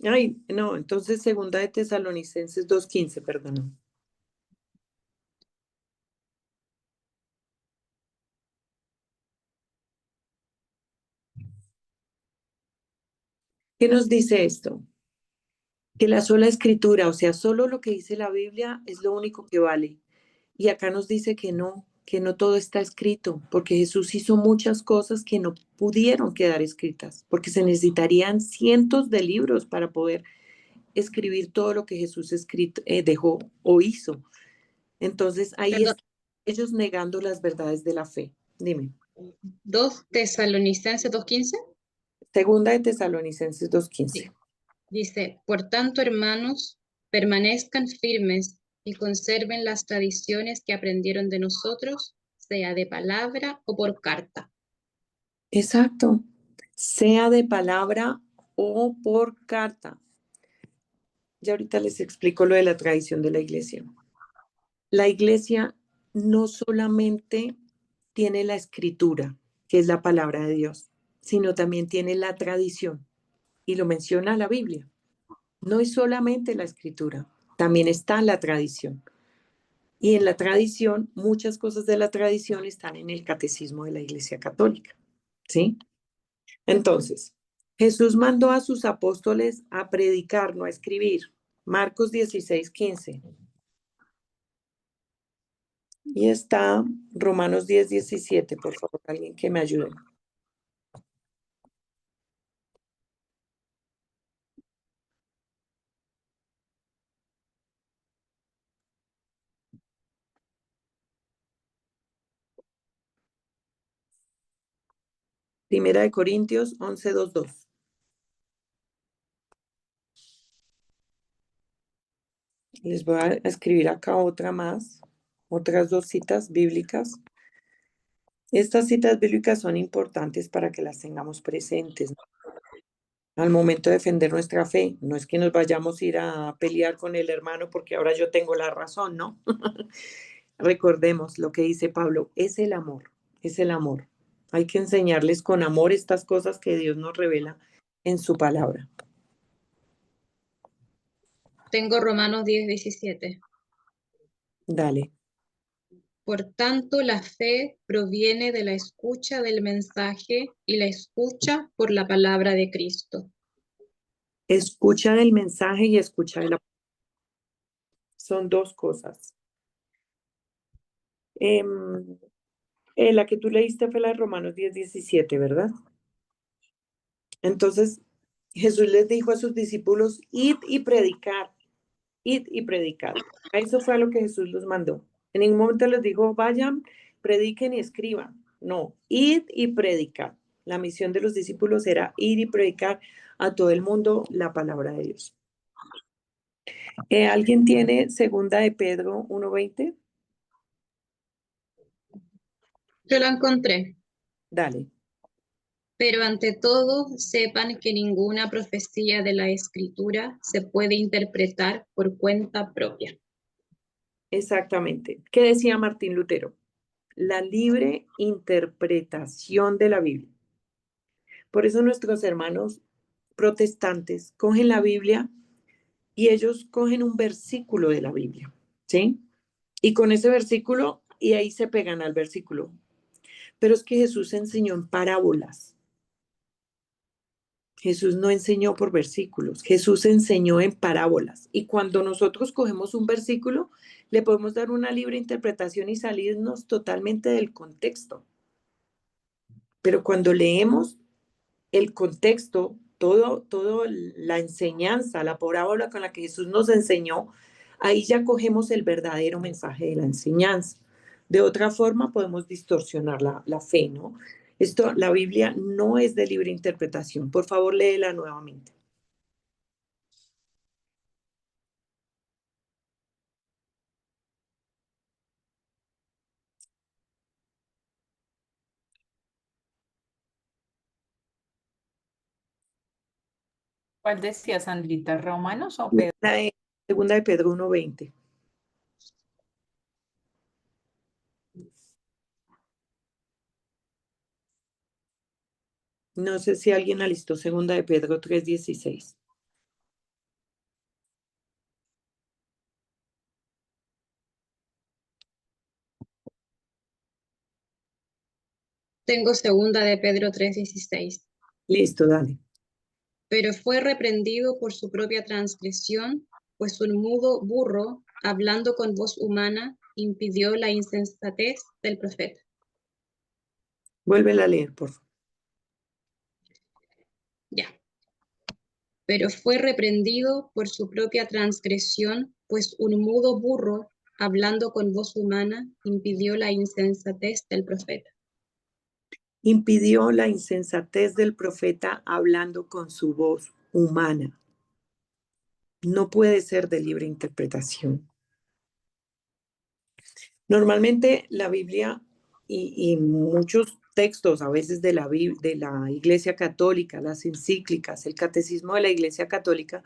Ay, no, entonces segunda de Tesalonicenses 2:15, perdón. ¿Qué nos dice esto? Que la sola escritura, o sea, solo lo que dice la Biblia es lo único que vale. Y acá nos dice que no todo está escrito, porque Jesús hizo muchas cosas que no pudieron quedar escritas, porque se necesitarían cientos de libros para poder escribir todo lo que Jesús dejó o hizo. Entonces ahí Perdón, están ellos negando las verdades de la fe. Dime. 2 Tesalonicenses 2:15. Segunda de Tesalonicenses 2:15. Sí. Dice, por tanto, hermanos, permanezcan firmes y conserven las tradiciones que aprendieron de nosotros, sea de palabra o por carta. Exacto. Sea de palabra o por carta. Ya ahorita les explico lo de la tradición de la iglesia. La iglesia no solamente tiene la escritura, que es la palabra de Dios, sino también tiene la tradición. Y lo menciona la Biblia. No es solamente la escritura, también está la tradición. Y en la tradición, muchas cosas de la tradición están en el catecismo de la Iglesia Católica. ¿Sí? Entonces, Jesús mandó a sus apóstoles a predicar, no a escribir. Marcos 16:15. Y está Romanos 10:17, por favor, alguien que me ayude. Primera de Corintios 11:2. Les voy a escribir acá otra más, otras dos citas bíblicas. Estas citas bíblicas son importantes para que las tengamos presentes, ¿no? Al momento de defender nuestra fe. No es que nos vayamos a ir a pelear con el hermano porque ahora yo tengo la razón, ¿no? Recordemos lo que dice Pablo, es el amor, es el amor. Hay que enseñarles con amor estas cosas que Dios nos revela en su palabra. Tengo Romanos 10:17. Dale. Por tanto, la fe proviene de la escucha del mensaje y la escucha por la palabra de Cristo. Escucha del mensaje y escucha de la... Son dos cosas. La que tú leíste fue la de Romanos 10:17, ¿verdad? Entonces, Jesús les dijo a sus discípulos, id y predicar, id y predicar. A eso fue a lo que Jesús los mandó. En ningún momento les dijo, vayan, prediquen y escriban. No, id y predicar. La misión de los discípulos era ir y predicar a todo el mundo la palabra de Dios. ¿Alguien tiene segunda de Pedro 1:20? Yo la encontré. Dale. Pero ante todo, sepan que ninguna profecía de la Escritura se puede interpretar por cuenta propia. Exactamente. ¿Qué decía Martín Lutero? La libre interpretación de la Biblia. Por eso nuestros hermanos protestantes cogen la Biblia y ellos cogen un versículo de la Biblia, ¿sí? Y con ese versículo, y ahí se pegan al versículo. Pero es que Jesús enseñó en parábolas. Jesús no enseñó por versículos, Jesús enseñó en parábolas. Y cuando nosotros cogemos un versículo, le podemos dar una libre interpretación y salirnos totalmente del contexto. Pero cuando leemos el contexto, todo la enseñanza, la parábola con la que Jesús nos enseñó, ahí ya cogemos el verdadero mensaje de la enseñanza. De otra forma, podemos distorsionar la fe, ¿no? Esto, la Biblia no es de libre interpretación. Por favor, léela nuevamente. ¿Cuál decía, Sandrita? ¿Romanos o Pedro? Segunda de Pedro 1:20. No sé si alguien alistó segunda de Pedro 3:16. Tengo segunda de Pedro 3:16. Listo, dale. Pero fue reprendido por su propia transgresión, pues un mudo burro, hablando con voz humana, impidió la insensatez del profeta. Vuélvela a leer, por favor. Ya. Pero fue reprendido por su propia transgresión, pues un mudo burro, hablando con voz humana, impidió la insensatez del profeta. Impidió la insensatez del profeta hablando con su voz humana. No puede ser de libre interpretación. Normalmente la Biblia y muchos textos, a veces de la Iglesia Católica, las encíclicas, el catecismo de la Iglesia Católica,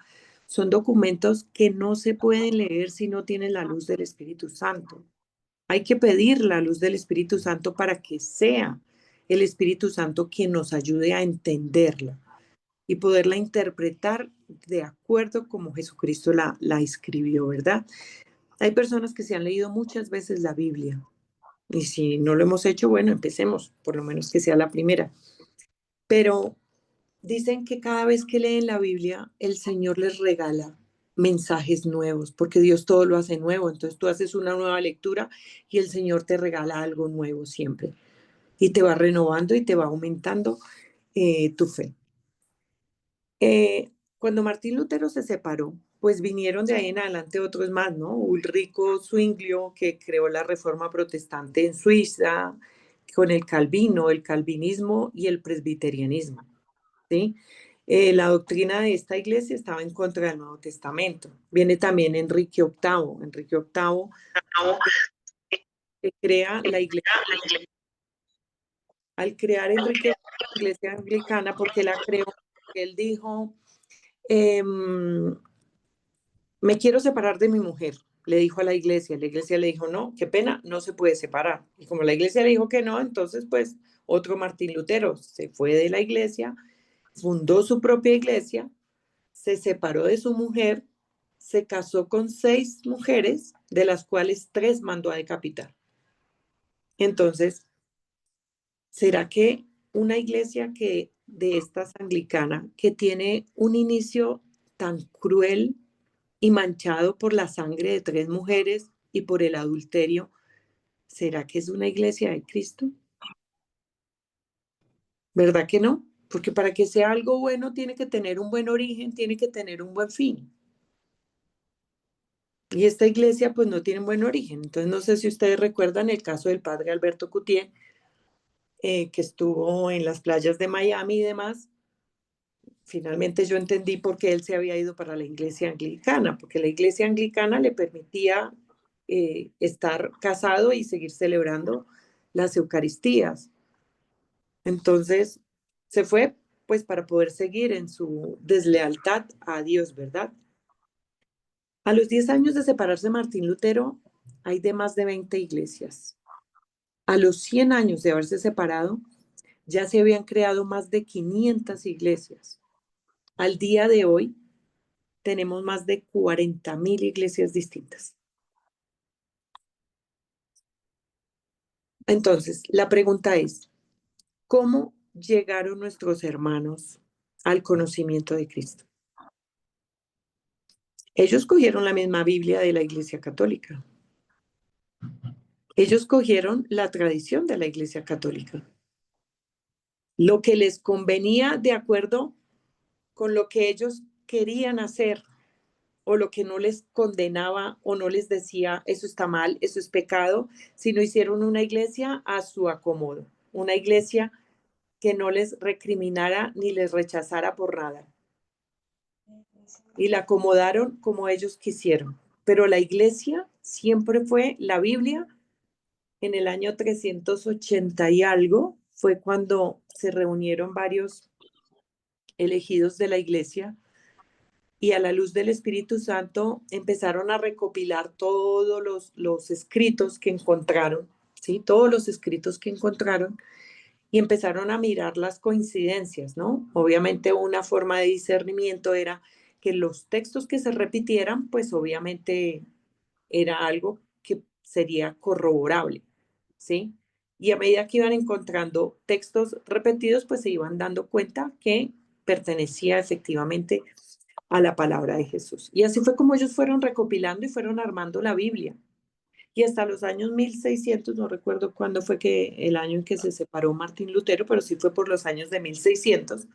son documentos que no se pueden leer si no tienen la luz del Espíritu Santo. Hay que pedir la luz del Espíritu Santo para que sea el Espíritu Santo quien nos ayude a entenderla y poderla interpretar de acuerdo como Jesucristo la escribió, ¿verdad? Hay personas que se han leído muchas veces la Biblia y si no lo hemos hecho, bueno, empecemos, por lo menos que sea la primera. Pero dicen que cada vez que leen la Biblia, el Señor les regala mensajes nuevos, porque Dios todo lo hace nuevo. Entonces tú haces una nueva lectura y el Señor te regala algo nuevo siempre. Y te va renovando y te va aumentando tu fe. Cuando Martín Lutero se separó, pues vinieron de ahí en adelante otros más, ¿no? Ulrico Zwinglio, que creó la Reforma Protestante en Suiza, con el calvinismo y el presbiterianismo, ¿sí? La doctrina de esta iglesia estaba en contra del Nuevo Testamento. Viene también Enrique VIII. Enrique VIII que crea la iglesia. Al crear Enrique VIII la iglesia anglicana, porque la creó, él dijo, me quiero separar de mi mujer, le dijo a la iglesia le dijo, no, qué pena, no se puede separar. Y como la iglesia le dijo que no, entonces pues otro Martín Lutero se fue de la iglesia, fundó su propia iglesia, se separó de su mujer, se casó con 6 mujeres, de las cuales 3 mandó a decapitar. Entonces, ¿será que una iglesia que de estas anglicana, que tiene un inicio tan cruel y manchado por la sangre de 3 mujeres y por el adulterio, ¿será que es una iglesia de Cristo? ¿Verdad que no? Porque para que sea algo bueno tiene que tener un buen origen, tiene que tener un buen fin. Y esta iglesia pues no tiene un buen origen. Entonces no sé si ustedes recuerdan el caso del padre Alberto Cutié, que estuvo en las playas de Miami y demás. Finalmente yo entendí por qué él se había ido para la iglesia anglicana, porque la iglesia anglicana le permitía estar casado y seguir celebrando las Eucaristías. Entonces, Se fue pues para poder seguir en su deslealtad a Dios, ¿verdad? A los 10 años de separarse Martín Lutero, hay de más de 20 iglesias. A los 100 años de haberse separado, ya se habían creado más de 500 iglesias. Al día de hoy, tenemos más de 40.000 iglesias distintas. Entonces, la pregunta es, ¿cómo llegaron nuestros hermanos al conocimiento de Cristo? Ellos cogieron la misma Biblia de la Iglesia Católica. Ellos cogieron la tradición de la Iglesia Católica. Lo que les convenía de acuerdo con lo que ellos querían hacer o lo que no les condenaba o no les decía eso está mal, eso es pecado, sino hicieron una iglesia a su acomodo, una iglesia que no les recriminara ni les rechazara por nada. Y la acomodaron como ellos quisieron. Pero la iglesia siempre fue la Biblia. En el año 380 y algo fue cuando se reunieron varios elegidos de la iglesia y a la luz del Espíritu Santo empezaron a recopilar todos los escritos que encontraron, ¿sí? Todos los escritos que encontraron y empezaron a mirar las coincidencias, ¿no? Obviamente una forma de discernimiento era que los textos que se repitieran, pues obviamente era algo que sería corroborable, ¿sí? Y a medida que iban encontrando textos repetidos, pues se iban dando cuenta que pertenecía efectivamente a la palabra de Jesús. Y así fue como ellos fueron recopilando y fueron armando la Biblia. Y hasta los años 1600, no recuerdo cuándo fue que el año en que se separó Martín Lutero, pero sí fue por los años de 1600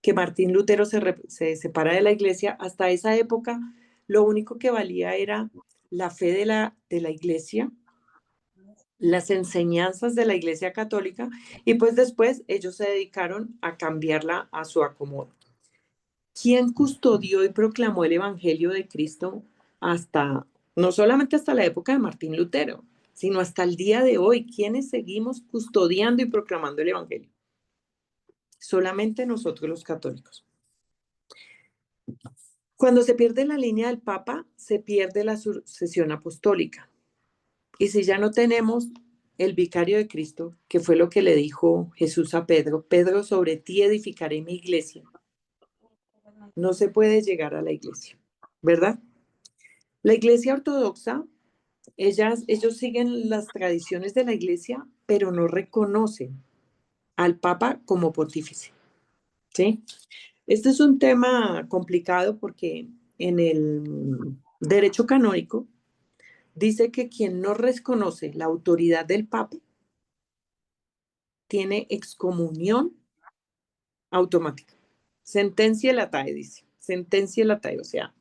que Martín Lutero se separa de la iglesia. Hasta esa época, lo único que valía era la fe de la iglesia, las enseñanzas de la iglesia católica, y pues después ellos se dedicaron a cambiarla a su acomodo. ¿Quién custodió y proclamó el Evangelio de Cristo hasta, no solamente hasta la época de Martín Lutero, sino hasta el día de hoy? ¿Quiénes seguimos custodiando y proclamando el Evangelio? Solamente nosotros los católicos. Cuando se pierde la línea del Papa, se pierde la sucesión apostólica. Y si ya no tenemos el vicario de Cristo, que fue lo que le dijo Jesús a Pedro, Pedro, sobre ti edificaré mi iglesia, no se puede llegar a la iglesia, ¿verdad? La iglesia ortodoxa, ellos siguen las tradiciones de la iglesia, pero no reconocen al Papa como pontífice, ¿sí? Este es un tema complicado porque en el derecho canónico dice que quien no reconoce la autoridad del Papa tiene excomunión automática. Sentencia latae, dice. Sentencia latae, o sea,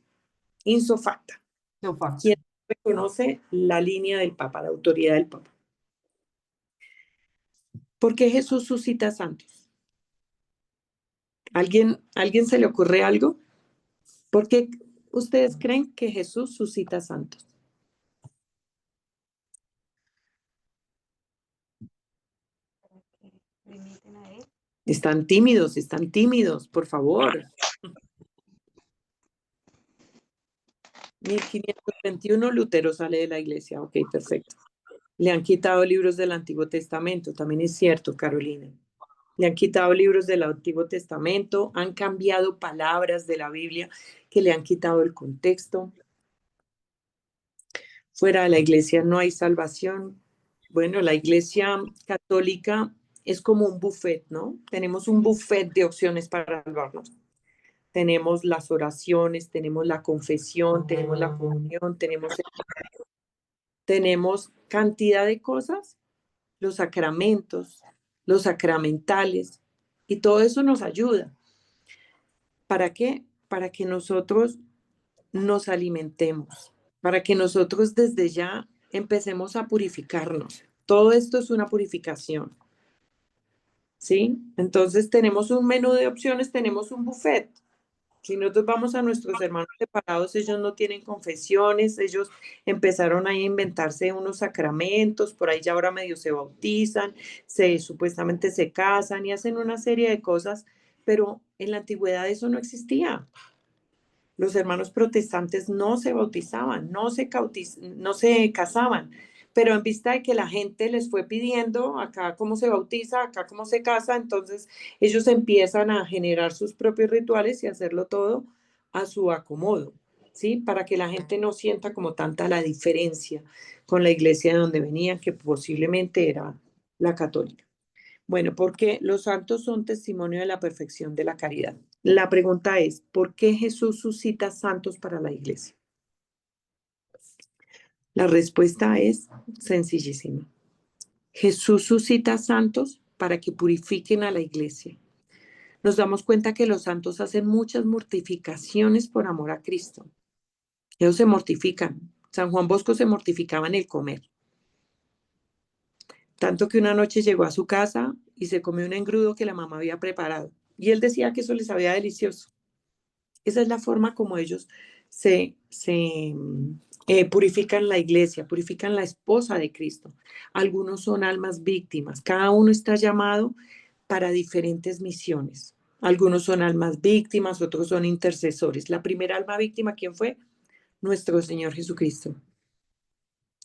ipso facto. No, facto. Quien reconoce la línea del Papa, la autoridad del Papa. ¿Por qué Jesús suscita santos? ¿Alguien se le ocurre algo? ¿Por qué ustedes creen que Jesús suscita santos? Están tímidos, por favor. 1521 Lutero sale de la iglesia. Ok, perfecto. Le han quitado libros del Antiguo Testamento, también es cierto, Carolina. Le han quitado libros del Antiguo Testamento, han cambiado palabras de la Biblia que le han quitado el contexto. Fuera de la iglesia no hay salvación. Bueno, la iglesia católica es como un buffet, ¿no? Tenemos un buffet de opciones para salvarnos. Tenemos las oraciones, tenemos la confesión, tenemos la comunión, tenemos cantidad de cosas, los sacramentos, los sacramentales, y todo eso nos ayuda. ¿Para qué? Para que nosotros nos alimentemos, para que nosotros desde ya empecemos a purificarnos. Todo esto es una purificación, ¿sí? Entonces tenemos un menú de opciones, tenemos un buffet. Si nosotros vamos a nuestros hermanos separados, ellos no tienen confesiones, ellos empezaron ahí a inventarse unos sacramentos, por ahí ya ahora medio se bautizan, supuestamente se casan y hacen una serie de cosas, pero en la antigüedad eso no existía. Los hermanos protestantes no se bautizaban, no se casaban, pero en vista de que la gente les fue pidiendo acá cómo se bautiza, acá cómo se casa, entonces ellos empiezan a generar sus propios rituales y hacerlo todo a su acomodo, ¿sí? Para que la gente no sienta como tanta la diferencia con la iglesia de donde venían, que posiblemente era la católica. Bueno, porque los santos son testimonio de la perfección de la caridad. La pregunta es, ¿por qué Jesús suscita santos para la iglesia? La respuesta es sencillísima. Jesús suscita santos para que purifiquen a la iglesia. Nos damos cuenta que los santos hacen muchas mortificaciones por amor a Cristo. Ellos se mortifican. San Juan Bosco se mortificaba en el comer. Tanto que una noche llegó a su casa y se comió un engrudo que la mamá había preparado. Y él decía que eso le sabía delicioso. Esa es la forma como ellos se purifican la iglesia, purifican la esposa de Cristo. Algunos son almas víctimas. Cada uno está llamado para diferentes misiones. Algunos son almas víctimas, otros son intercesores. La primera alma víctima, ¿quién fue? Nuestro Señor Jesucristo.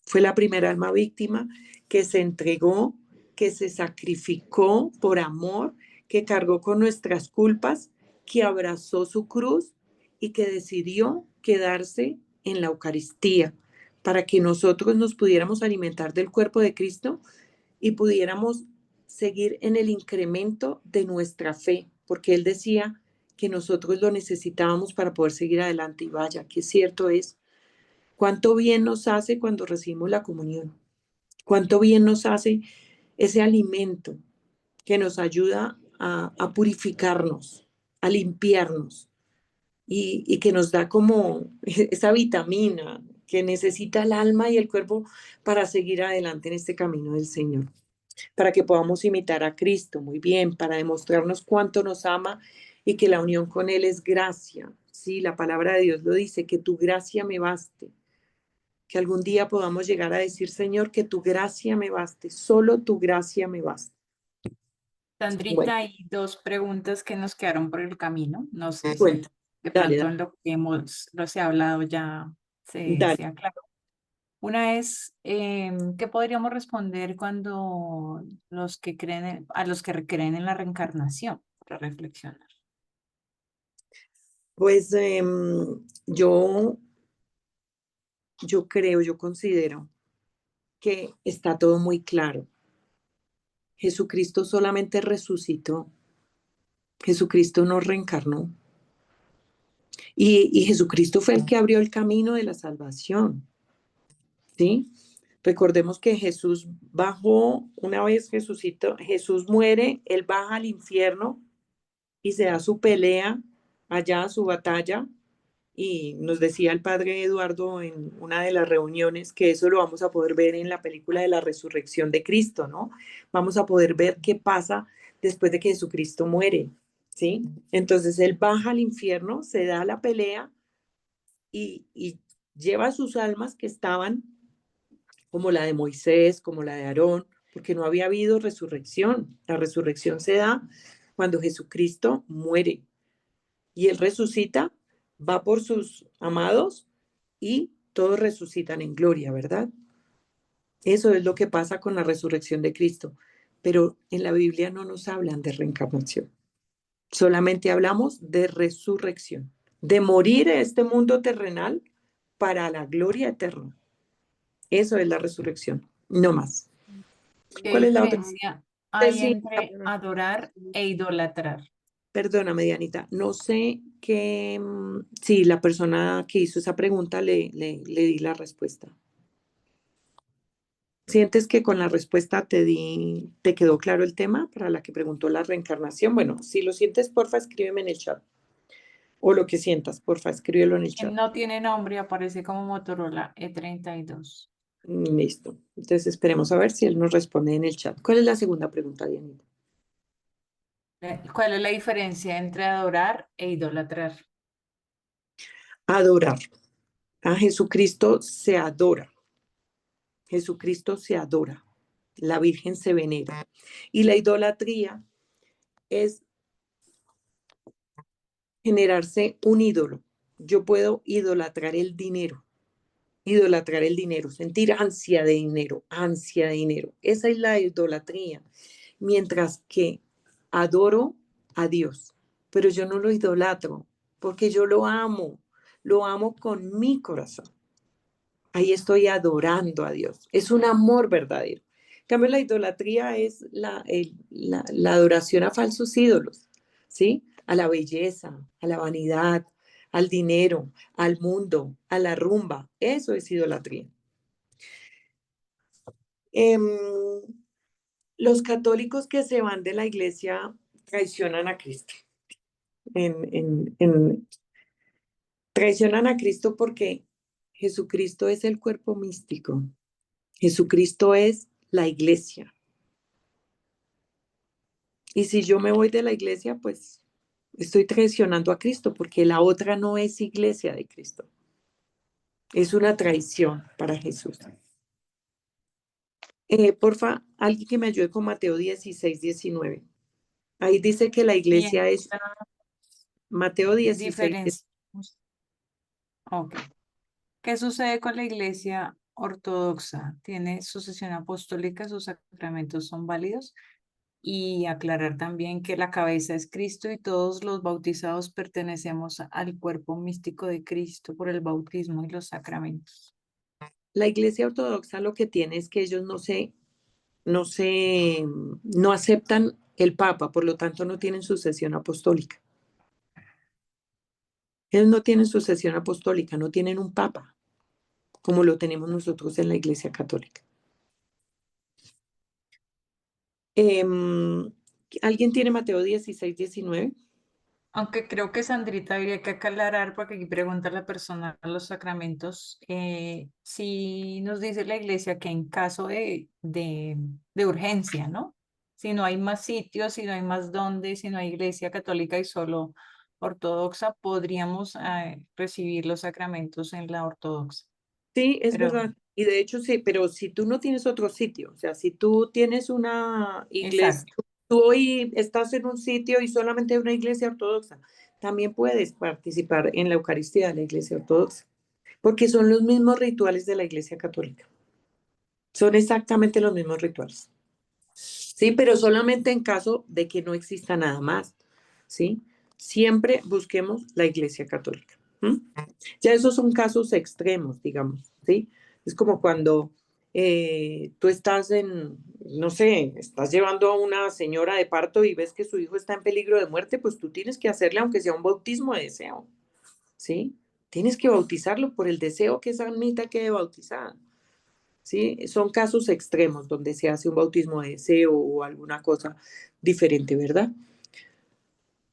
Fue la primera alma víctima que se entregó, que se sacrificó por amor, que cargó con nuestras culpas, que abrazó su cruz y que decidió quedarse en la Eucaristía para que nosotros nos pudiéramos alimentar del cuerpo de Cristo y pudiéramos seguir en el incremento de nuestra fe, porque Él decía que nosotros lo necesitábamos para poder seguir adelante. Y vaya, qué cierto es. Cuánto bien nos hace cuando recibimos la comunión. Cuánto bien nos hace ese alimento que nos ayuda a purificarnos, a limpiarnos y que nos da como esa vitamina que necesita el alma y el cuerpo para seguir adelante en este camino del Señor. Para que podamos imitar a Cristo muy bien, para demostrarnos cuánto nos ama y que la unión con Él es gracia. Sí, la palabra de Dios lo dice, que tu gracia me baste. Que algún día podamos llegar a decir, Señor, que tu gracia me baste, solo tu gracia me baste. Sandrita, Bueno, hay dos preguntas que nos quedaron por el camino. No sé si cuenta. de Dale, pronto dale, en lo que hemos hablado ya se dale. aclaró. Una es, ¿qué podríamos responder cuando los que creen, a los que creen en la reencarnación? Para reflexionar. Pues yo considero que está todo muy claro. Jesucristo solamente resucitó. Jesucristo no reencarnó. Y Jesucristo fue el que abrió el camino de la salvación. ¿Sí? Recordemos que Jesús bajó, una vez Jesús muere, Él baja al infierno y se da su pelea allá, su batalla. Y nos decía el padre Eduardo en una de las reuniones que eso lo vamos a poder ver en la película de la resurrección de Cristo, ¿no? Vamos a poder ver qué pasa después de que Jesucristo muere, ¿sí? Entonces Él baja al infierno, se da la pelea y lleva sus almas que estaban como la de Moisés, como la de Aarón, porque no había habido resurrección. La resurrección se da cuando Jesucristo muere y Él resucita, va por sus amados y todos resucitan en gloria, ¿verdad? Eso es lo que pasa con la resurrección de Cristo. Pero en la Biblia no nos hablan de reencarnación. Solamente hablamos de resurrección, de morir en este mundo terrenal para la gloria eterna. Eso es la resurrección, no más. ¿Qué ¿Cuál es la otra? diferencia hay Sí, entre adorar e idolatrar? perdóname, Dianita, no sé qué, sí, la persona que hizo esa pregunta le di la respuesta. ¿Sientes que con la respuesta te quedó claro el tema para la que preguntó la reencarnación? Bueno, si lo sientes, porfa, escríbeme en el chat. O lo que sientas, porfa, escríbelo en el chat. No tiene nombre, aparece como Motorola E32. Listo. Entonces esperemos a ver si él nos responde en el chat. ¿Cuál es la segunda pregunta, Dianita? ¿Cuál es la diferencia entre adorar e idolatrar? Adorar. A Jesucristo se adora. Jesucristo se adora. La Virgen se venera. Y la idolatría es generarse un ídolo. Yo puedo idolatrar el dinero, sentir ansia de dinero, ansia de dinero. Esa es la idolatría. Mientras que adoro a Dios, pero yo no lo idolatro, porque yo lo amo con mi corazón. Ahí estoy adorando a Dios. Es un amor verdadero. En cambio, la idolatría es la adoración a falsos ídolos, ¿sí? A la belleza, a la vanidad, al dinero, al mundo, a la rumba. Eso es idolatría. Los católicos que se van de la iglesia traicionan a Cristo. Traicionan a Cristo porque Jesucristo es el cuerpo místico. Jesucristo es la iglesia. Y si yo me voy de la iglesia, pues estoy traicionando a Cristo, porque la otra no es iglesia de Cristo. Es una traición para Jesús. Porfa, alguien que me ayude con Mateo 16, 19. Ahí dice que la iglesia es Mateo 16. Diferencia. Ok. ¿Qué sucede con la iglesia ortodoxa? ¿Tiene sucesión apostólica? ¿Sus sacramentos son válidos? Y aclarar también que la cabeza es Cristo y todos los bautizados pertenecemos al cuerpo místico de Cristo por el bautismo y los sacramentos. La iglesia ortodoxa lo que tiene es que ellos no aceptan el Papa, por lo tanto no tienen sucesión apostólica. Ellos no tienen sucesión apostólica, no tienen un Papa, como lo tenemos nosotros en la Iglesia Católica. ¿Alguien tiene Mateo 16, 19? Aunque creo que Sandrita habría que aclarar, porque aquí pregunta la persona los sacramentos, si nos dice la iglesia que en caso de urgencia, ¿no? Si no hay más sitios, si no hay más dónde, si no hay iglesia católica y solo ortodoxa, podríamos recibir los sacramentos en la ortodoxa. Sí, es Pero, verdad. Y de hecho sí, pero si tú no tienes otro sitio, o sea, si tú tienes una iglesia, exacto. tú hoy estás en un sitio y solamente hay una iglesia ortodoxa, también puedes participar en la Eucaristía de la iglesia ortodoxa, porque son los mismos rituales de la iglesia católica. Son exactamente los mismos rituales. Sí, pero solamente en caso de que no exista nada más, ¿sí? Siempre busquemos la iglesia católica. Ya esos son casos extremos, digamos, ¿sí? Es como cuando tú estás no sé, estás llevando a una señora de parto y ves que su hijo está en peligro de muerte, pues tú tienes que hacerle, aunque sea un bautismo de deseo, ¿sí? Tienes que bautizarlo por el deseo que esa almita quede bautizada, ¿sí? Son casos extremos donde se hace un bautismo de deseo o alguna cosa diferente, ¿verdad?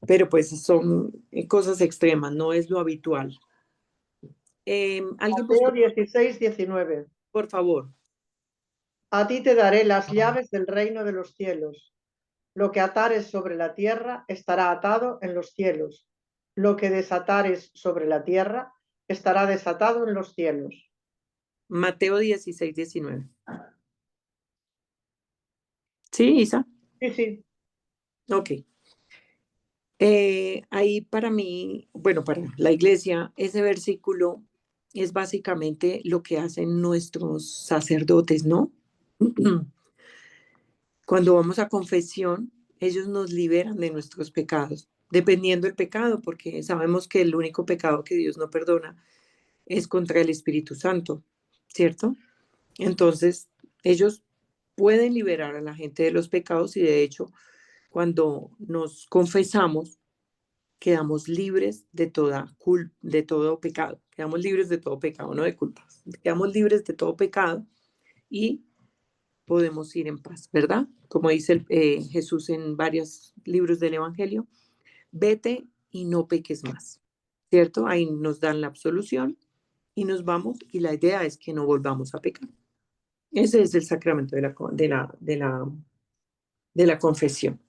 Pero pues son cosas extremas, no es lo habitual. ¿Alguien Mateo buscó, 16, 19. por favor? A ti te daré las llaves del reino de los cielos. Lo que atares sobre la tierra estará atado en los cielos. Lo que desatares sobre la tierra estará desatado en los cielos. Mateo 16, 19. ¿Sí, Isa? Sí, sí. Ok. Ahí para mí, bueno, para la iglesia, ese versículo es básicamente lo que hacen nuestros sacerdotes, ¿no? Cuando vamos a confesión, ellos nos liberan de nuestros pecados, dependiendo del pecado, porque sabemos que el único pecado que Dios no perdona es contra el Espíritu Santo, ¿cierto? Entonces, ellos pueden liberar a la gente de los pecados y de hecho, cuando nos confesamos, quedamos libres de de todo pecado, quedamos libres de todo pecado, no de culpas, quedamos libres de todo pecado y podemos ir en paz, ¿verdad? Como dice Jesús en varios libros del Evangelio, vete y no peques más, ¿cierto? Ahí nos dan la absolución y nos vamos y la idea es que no volvamos a pecar. Ese es el sacramento de la confesión.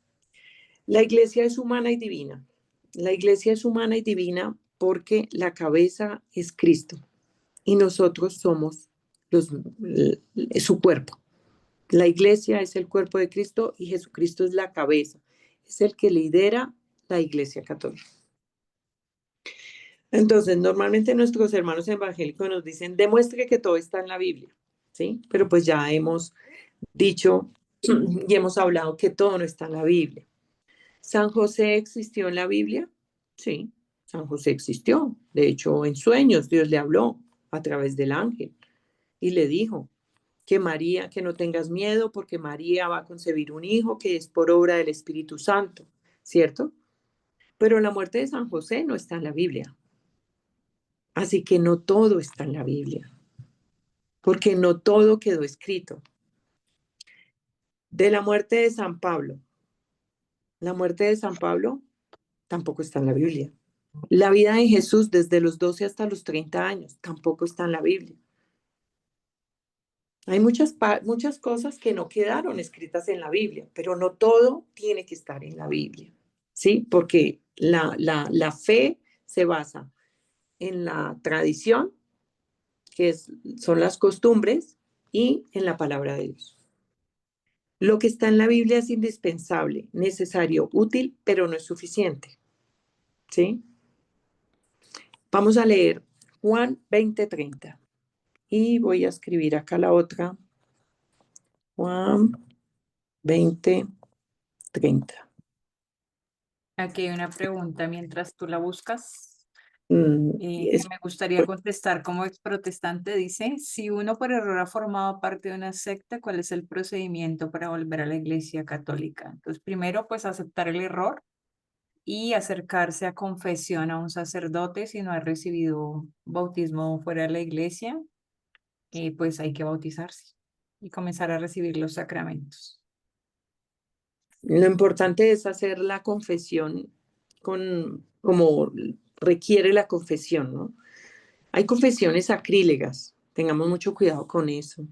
La iglesia es humana y divina. La iglesia es humana y divina porque la cabeza es Cristo y nosotros somos su cuerpo. La iglesia es el cuerpo de Cristo y Jesucristo es la cabeza. Es el que lidera la iglesia católica. Entonces, normalmente nuestros hermanos evangélicos nos dicen, demuestre que todo está en la Biblia, ¿sí? Pero pues ya hemos dicho y hemos hablado que todo no está en la Biblia. ¿San José existió en la Biblia? Sí, San José existió. De hecho, en sueños Dios le habló a través del ángel y le dijo que María, que no tengas miedo porque María va a concebir un hijo que es por obra del Espíritu Santo, ¿cierto? Pero la muerte de San José no está en la Biblia. Así que no todo está en la Biblia, porque no todo quedó escrito. De la muerte de San Pablo. La muerte de San Pablo tampoco está en la Biblia. La vida de Jesús desde los 12 hasta los 30 años tampoco está en la Biblia. Hay muchas cosas que no quedaron escritas en la Biblia, pero no todo tiene que estar en la Biblia, ¿sí? Porque la fe se basa en la tradición, que son las costumbres, y en la palabra de Dios. Lo que está en la Biblia es indispensable, necesario, útil, pero no es suficiente, ¿sí? Vamos a leer Juan 20:30. Y voy a escribir acá la otra. Juan 20:30. Aquí hay una pregunta mientras tú la buscas. Es, Que me gustaría contestar como ex protestante. Dice, si uno por error ha formado parte de una secta, ¿cuál es el procedimiento para volver a la Iglesia Católica? Entonces, primero, pues aceptar el error y acercarse a confesión a un sacerdote. Si no ha recibido bautismo fuera de la iglesia, pues hay que bautizarse y comenzar a recibir los sacramentos. Lo importante es hacer la confesión como requiere la confesión, ¿no? Hay confesiones sacrílegas, tengamos mucho cuidado con eso.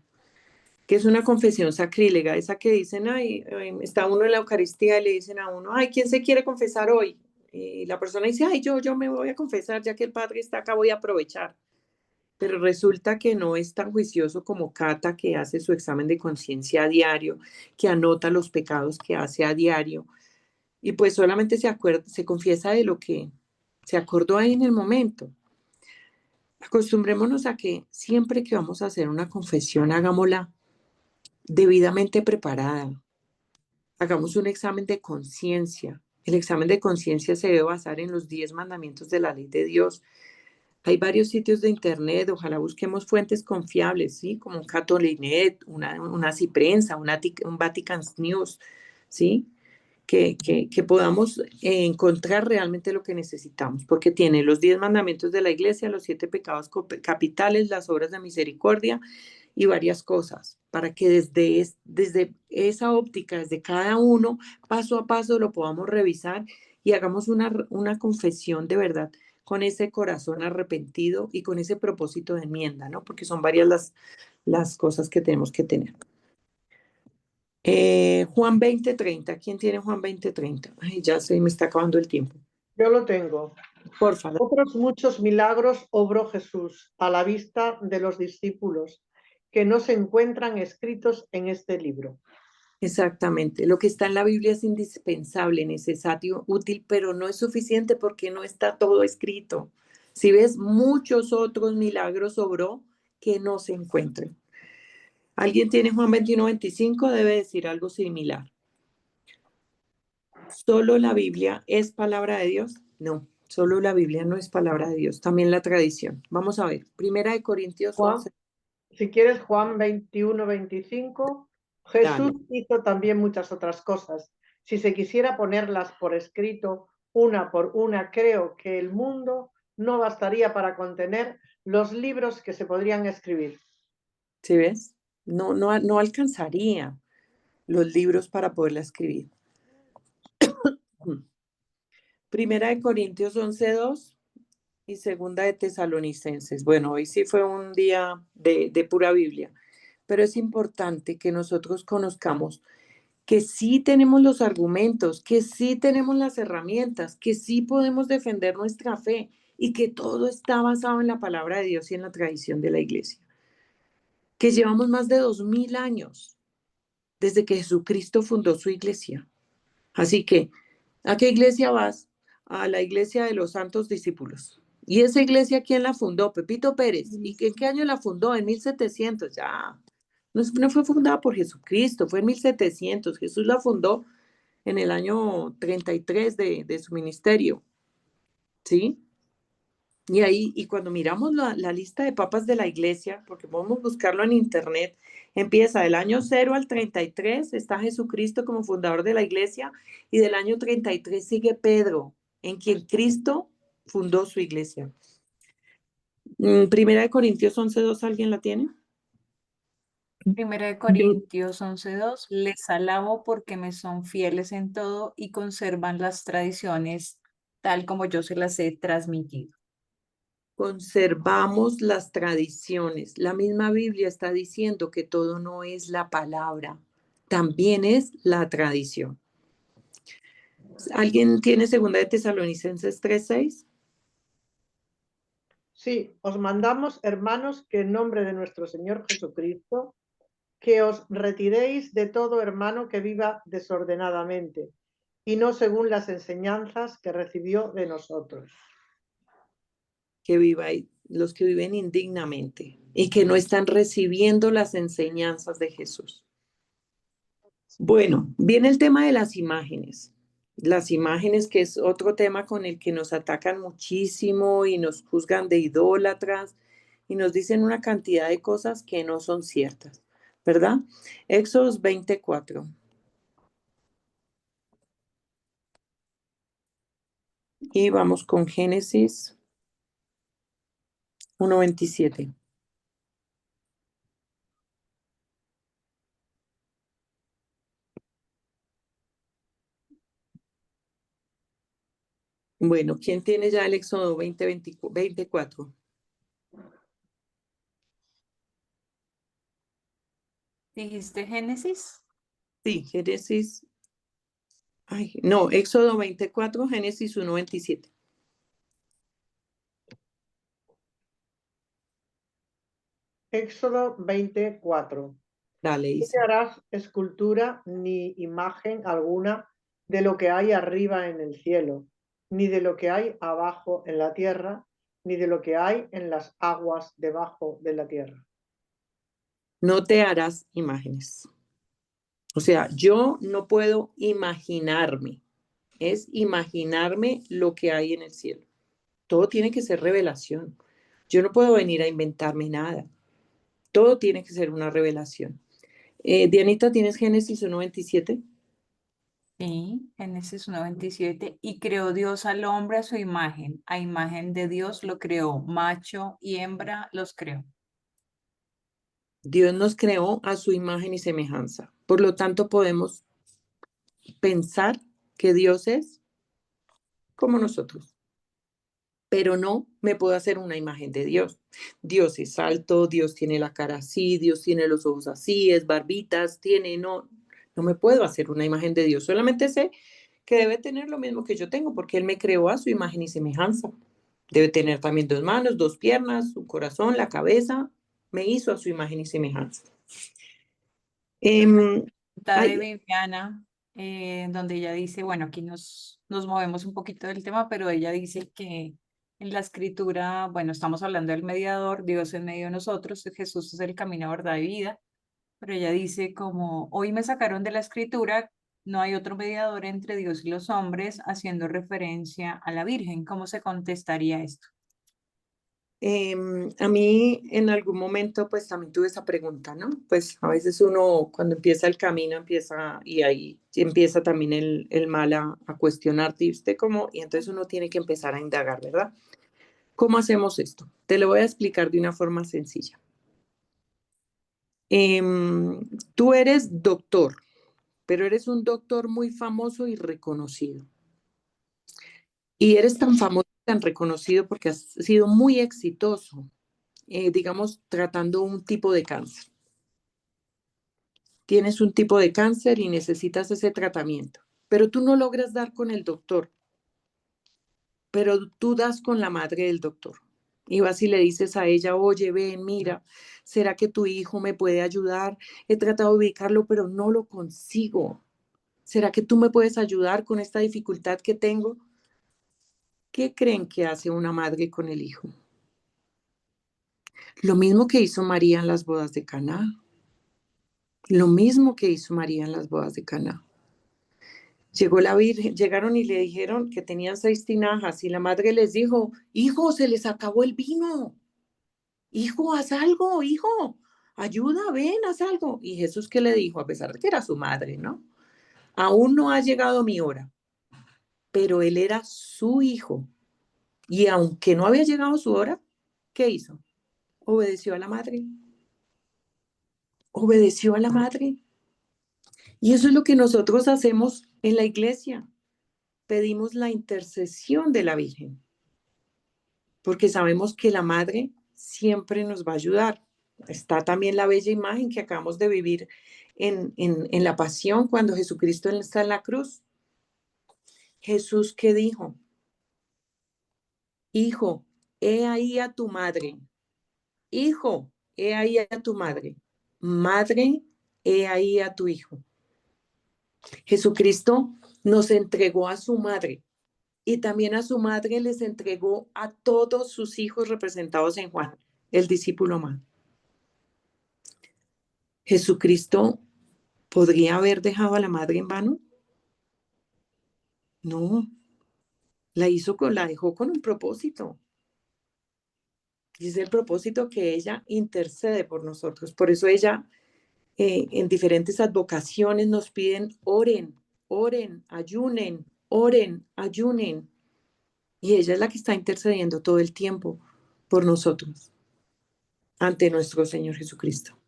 ¿Qué es una confesión sacrílega? Esa que dicen, ay, está uno en la Eucaristía y le dicen a uno, ay, ¿quién se quiere confesar hoy? Y la persona dice, ay, yo me voy a confesar, ya que el Padre está acá, voy a aprovechar. Pero resulta que no es tan juicioso como Cata, que hace su examen de conciencia a diario, que anota los pecados que hace a diario, y pues solamente se confiesa de lo que se acordó ahí en el momento. Acostumbrémonos a que siempre que vamos a hacer una confesión, hagámosla debidamente preparada. Hagamos un examen de conciencia. El examen de conciencia se debe basar en los 10 mandamientos de la ley de Dios. Hay varios sitios de internet, ojalá busquemos fuentes confiables, ¿sí? Como un Catolinet, una Ciprensa, un Vatican News, ¿sí? Que podamos encontrar realmente lo que necesitamos, porque tiene los 10 mandamientos de la iglesia, los 7 pecados capitales, las obras de misericordia y varias cosas, para que desde esa óptica, desde cada uno, paso a paso, lo podamos revisar y hagamos una confesión de verdad con ese corazón arrepentido y con ese propósito de enmienda, ¿no? Porque son varias las cosas que tenemos que tener. Juan 20:30. ¿Quién tiene Juan 20:30? Ay, ya se me está acabando el tiempo. Yo lo tengo. Por favor. Otros muchos milagros obró Jesús a la vista de los discípulos, que no se encuentran escritos en este libro. Exactamente. Lo que está en la Biblia es indispensable, necesario, útil, pero no es suficiente porque no está todo escrito. Si ves, muchos otros milagros obró que no se encuentran. ¿Alguien tiene Juan 21:25? Debe decir algo similar. ¿Solo la Biblia es palabra de Dios? No, solo la Biblia no es palabra de Dios, también la tradición. Vamos a ver, 1 Corintios Juan, 11. si quieres, Juan 21:25, Jesús hizo también muchas otras cosas. Si se quisiera ponerlas por escrito, una por una, creo que el mundo no bastaría para contener los libros que se podrían escribir. ¿Sí ves? No alcanzaría los libros para poderla escribir. 1 Corintios 11:2 y 2 de Tesalonicenses. Bueno, hoy sí fue un día de pura Biblia, pero es importante que nosotros conozcamos que sí tenemos los argumentos, que sí tenemos las herramientas, que sí podemos defender nuestra fe y que todo está basado en la palabra de Dios y en la tradición de la iglesia. Que llevamos más de 2000 años desde que Jesucristo fundó su iglesia. Así que, ¿a qué iglesia vas? A la iglesia de los santos discípulos. ¿Y esa iglesia quién la fundó? Pepito Pérez. ¿Y en qué año la fundó? En 1700. Ya. No fue fundada por Jesucristo, fue en 1700. Jesús la fundó en el año 33 de su ministerio. ¿Sí? Y ahí, y cuando miramos la lista de papas de la iglesia, porque podemos buscarlo en internet, empieza del año 0 al 33, está Jesucristo como fundador de la iglesia, y del año 33 sigue Pedro, en quien Cristo fundó su iglesia. Primera de Corintios 11:2, ¿alguien la tiene? Primera de Corintios 11:2, les alabo porque me son fieles en todo y conservan las tradiciones tal como yo se las he transmitido. Conservamos las tradiciones. La misma Biblia está diciendo que todo no es la palabra, también es la tradición. ¿Alguien tiene segunda de Tesalonicenses 3:6? Sí, os mandamos, hermanos, que en nombre de nuestro Señor Jesucristo, que os retiréis de todo hermano que viva desordenadamente y no según las enseñanzas que recibió de nosotros. Los que viven indignamente y que no están recibiendo las enseñanzas de Jesús. Bueno, viene el tema de las imágenes. Las imágenes, que es otro tema con el que nos atacan muchísimo y nos juzgan de idólatras y nos dicen una cantidad de cosas que no son ciertas, ¿verdad? Éxodo 24. Y vamos con Génesis 1:27. Bueno, ¿quién tiene ya el Éxodo 24? ¿Dijiste Génesis? Sí, Génesis. Ay, no, Éxodo 24, Génesis 1:27. Éxodo 24. Dale, No dice. te harás escultura ni imagen alguna de lo que hay arriba en el cielo, ni de lo que hay abajo en la tierra, ni de lo que hay en las aguas debajo de la tierra. No te harás imágenes. O sea, yo no puedo imaginarme. Es imaginarme lo que hay en el cielo. Todo tiene que ser revelación. Yo no puedo venir a inventarme nada. Todo tiene que ser una revelación. Dianita, ¿tienes Génesis 1:27? Sí, Génesis 1:27. Y creó Dios al hombre a su imagen. A imagen de Dios lo creó. Macho y hembra los creó. Dios nos creó a su imagen y semejanza. Por lo tanto, podemos pensar que Dios es como nosotros, pero no me puedo hacer una imagen de Dios. Dios es alto, Dios tiene la cara así, Dios tiene los ojos así, es barbitas, no me puedo hacer una imagen de Dios. Solamente sé que debe tener lo mismo que yo tengo, porque Él me creó a su imagen y semejanza. Debe tener también 2 manos, 2 piernas, un corazón, la cabeza. Me hizo a su imagen y semejanza. Está de Ay, Viviana, donde ella dice, bueno, aquí nos movemos un poquito del tema, pero ella dice que en la escritura, bueno, estamos hablando del mediador, Dios en medio de nosotros, Jesús es el camino, verdad y vida, pero ella dice como, hoy me sacaron de la escritura, no hay otro mediador entre Dios y los hombres, haciendo referencia a la Virgen. ¿Cómo se contestaría esto? A mí en algún momento pues también tuve esa pregunta, ¿no? Pues a veces uno cuando empieza el camino empieza y ahí empieza también el mal a cuestionarte y usted cómo, y entonces uno tiene que empezar a indagar, ¿verdad? ¿Cómo hacemos esto? Te lo voy a explicar de una forma sencilla. Tú eres doctor, pero eres un doctor muy famoso y reconocido. Y eres tan famoso y tan reconocido porque has sido muy exitoso, digamos, tratando un tipo de cáncer. Tienes un tipo de cáncer y necesitas ese tratamiento, pero tú no logras dar con el doctor. pero tú das con la madre del doctor. Y vas y le dices a ella, oye, ven, mira, ¿será que tu hijo me puede ayudar? He tratado de ubicarlo, pero no lo consigo. ¿Será que tú me puedes ayudar con esta dificultad que tengo? ¿Qué creen que hace una madre con el hijo? Lo mismo que hizo María en las bodas de Caná. Lo mismo que hizo María en las bodas de Caná. Llegó la Virgen, llegaron y le dijeron que tenían 6 tinajas y la madre les dijo, hijo, se les acabó el vino. Hijo, haz algo, hijo, ayuda, ven, haz algo. Y Jesús, ¿qué le dijo? A pesar de que era su madre, ¿no? Aún no ha llegado mi hora, pero él era su hijo. Y aunque no había llegado su hora, ¿qué hizo? Obedeció a la madre. Obedeció a la madre. Y eso es lo que nosotros hacemos en la iglesia. Pedimos la intercesión de la Virgen, porque sabemos que la madre siempre nos va a ayudar. Está también la bella imagen que acabamos de vivir en la pasión cuando Jesucristo está en la cruz. Jesús, ¿qué dijo? Hijo, he ahí a tu madre. Hijo, he ahí a tu madre. Madre, he ahí a tu hijo. Jesucristo nos entregó a su madre y también a su madre les entregó a todos sus hijos representados en Juan, el discípulo amado. ¿Jesucristo podría haber dejado a la madre en vano? No, la dejó con un propósito. Y es el propósito que ella intercede por nosotros. Por eso ella en diferentes advocaciones nos piden oren, oren, ayunen, oren, ayunen. Y ella es la que está intercediendo todo el tiempo por nosotros ante nuestro Señor Jesucristo.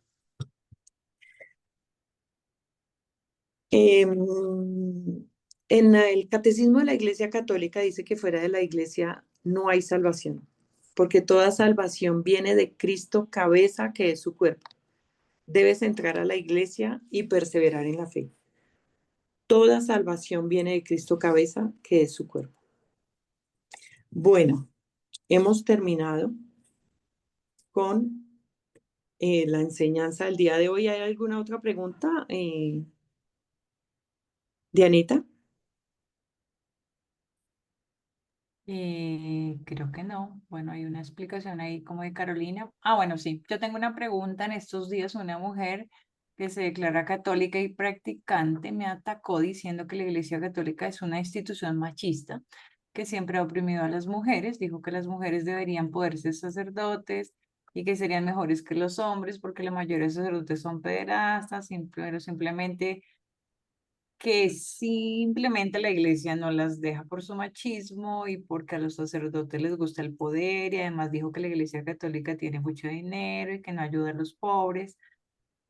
En el Catecismo de la Iglesia Católica dice que fuera de la Iglesia no hay salvación, porque toda salvación viene de Cristo, cabeza, que es su cuerpo. Debes entrar a la Iglesia y perseverar en la fe. Toda salvación viene de Cristo, cabeza, que es su cuerpo. Bueno, hemos terminado con la enseñanza del día de hoy. ¿Hay alguna otra pregunta, Dianita? Creo que no. Bueno, hay una explicación ahí como de Carolina. Ah, bueno, sí. Yo tengo una pregunta. En estos días una mujer que se declara católica y practicante me atacó diciendo que la Iglesia Católica es una institución machista que siempre ha oprimido a las mujeres. Dijo que las mujeres deberían poder ser sacerdotes y que serían mejores que los hombres porque la mayoría de sacerdotes son pederastas, pero simplemente que simplemente la iglesia no las deja por su machismo y porque a los sacerdotes les gusta el poder y además dijo que la iglesia católica tiene mucho dinero y que no ayuda a los pobres,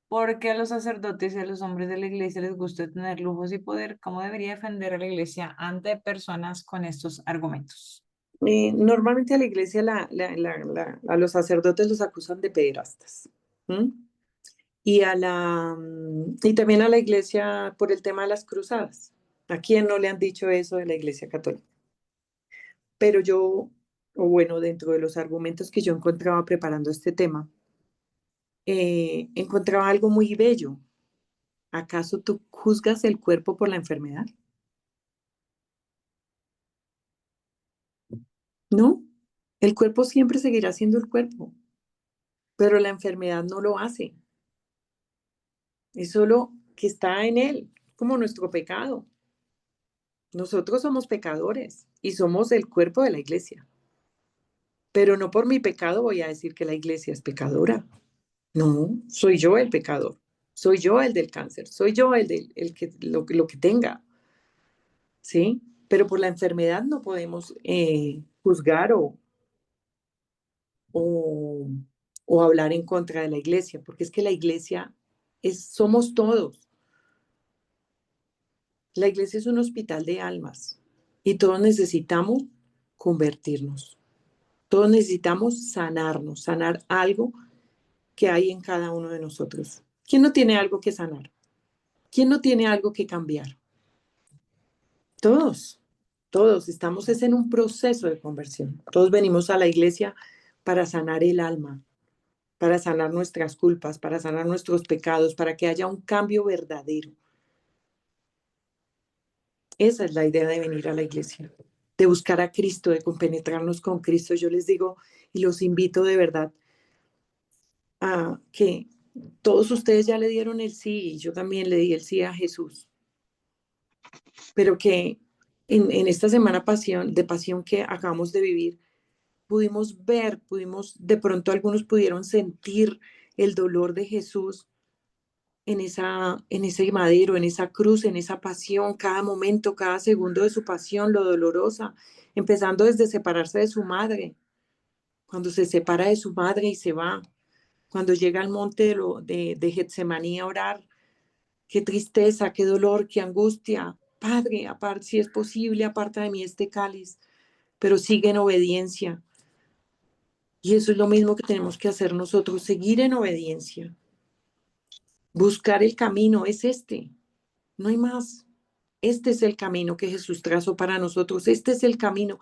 porque a los sacerdotes y a los hombres de la iglesia les gusta tener lujos y poder. ¿Cómo debería defender a la iglesia ante personas con estos argumentos? Normalmente a la iglesia, a los sacerdotes los acusan de pederastas. Y también a la iglesia por el tema de las cruzadas. ¿A quién no le han dicho eso de la iglesia católica? Pero o bueno, dentro de los argumentos que yo encontraba preparando este tema, encontraba algo muy bello. ¿Acaso tú juzgas el cuerpo por la enfermedad? No, el cuerpo siempre seguirá siendo el cuerpo, pero la enfermedad no lo hace. Es solo que está en él, como nuestro pecado. Nosotros somos pecadores y somos el cuerpo de la iglesia. Pero no por mi pecado voy a decir que la iglesia es pecadora. No, soy yo el pecador. Soy yo el del cáncer. Soy yo el que lo que tenga. ¿Sí? Pero por la enfermedad no podemos juzgar o, o hablar en contra de la iglesia, porque es que la iglesia somos todos. La iglesia es un hospital de almas y todos necesitamos convertirnos. Todos necesitamos sanarnos, sanar algo que hay en cada uno de nosotros. ¿Quién no tiene algo que sanar? ¿Quién no tiene algo que cambiar? Todos. Todos estamos es en un proceso de conversión. Todos venimos a la iglesia para sanar el alma, para sanar nuestras culpas, para sanar nuestros pecados, para que haya un cambio verdadero. Esa es la idea de venir a la iglesia, de buscar a Cristo, de compenetrarnos con Cristo. Yo les digo y los invito de verdad a que todos ustedes ya le dieron el sí, y yo también le di el sí a Jesús, pero que en esta semana de pasión que acabamos de vivir, pudimos ver, de pronto algunos pudieron sentir el dolor de Jesús en ese madero, en esa cruz, en esa pasión, cada momento, cada segundo de su pasión, lo dolorosa, empezando desde separarse de su madre, cuando se separa de su madre y se va, cuando llega al monte de Getsemaní a orar, qué tristeza, qué dolor, qué angustia. Padre, aparte, si es posible, aparta de mí este cáliz, pero sigue en obediencia. Y eso es lo mismo que tenemos que hacer nosotros, seguir en obediencia. Buscar el camino es este, no hay más. Este es el camino que Jesús trazó para nosotros, este es el camino.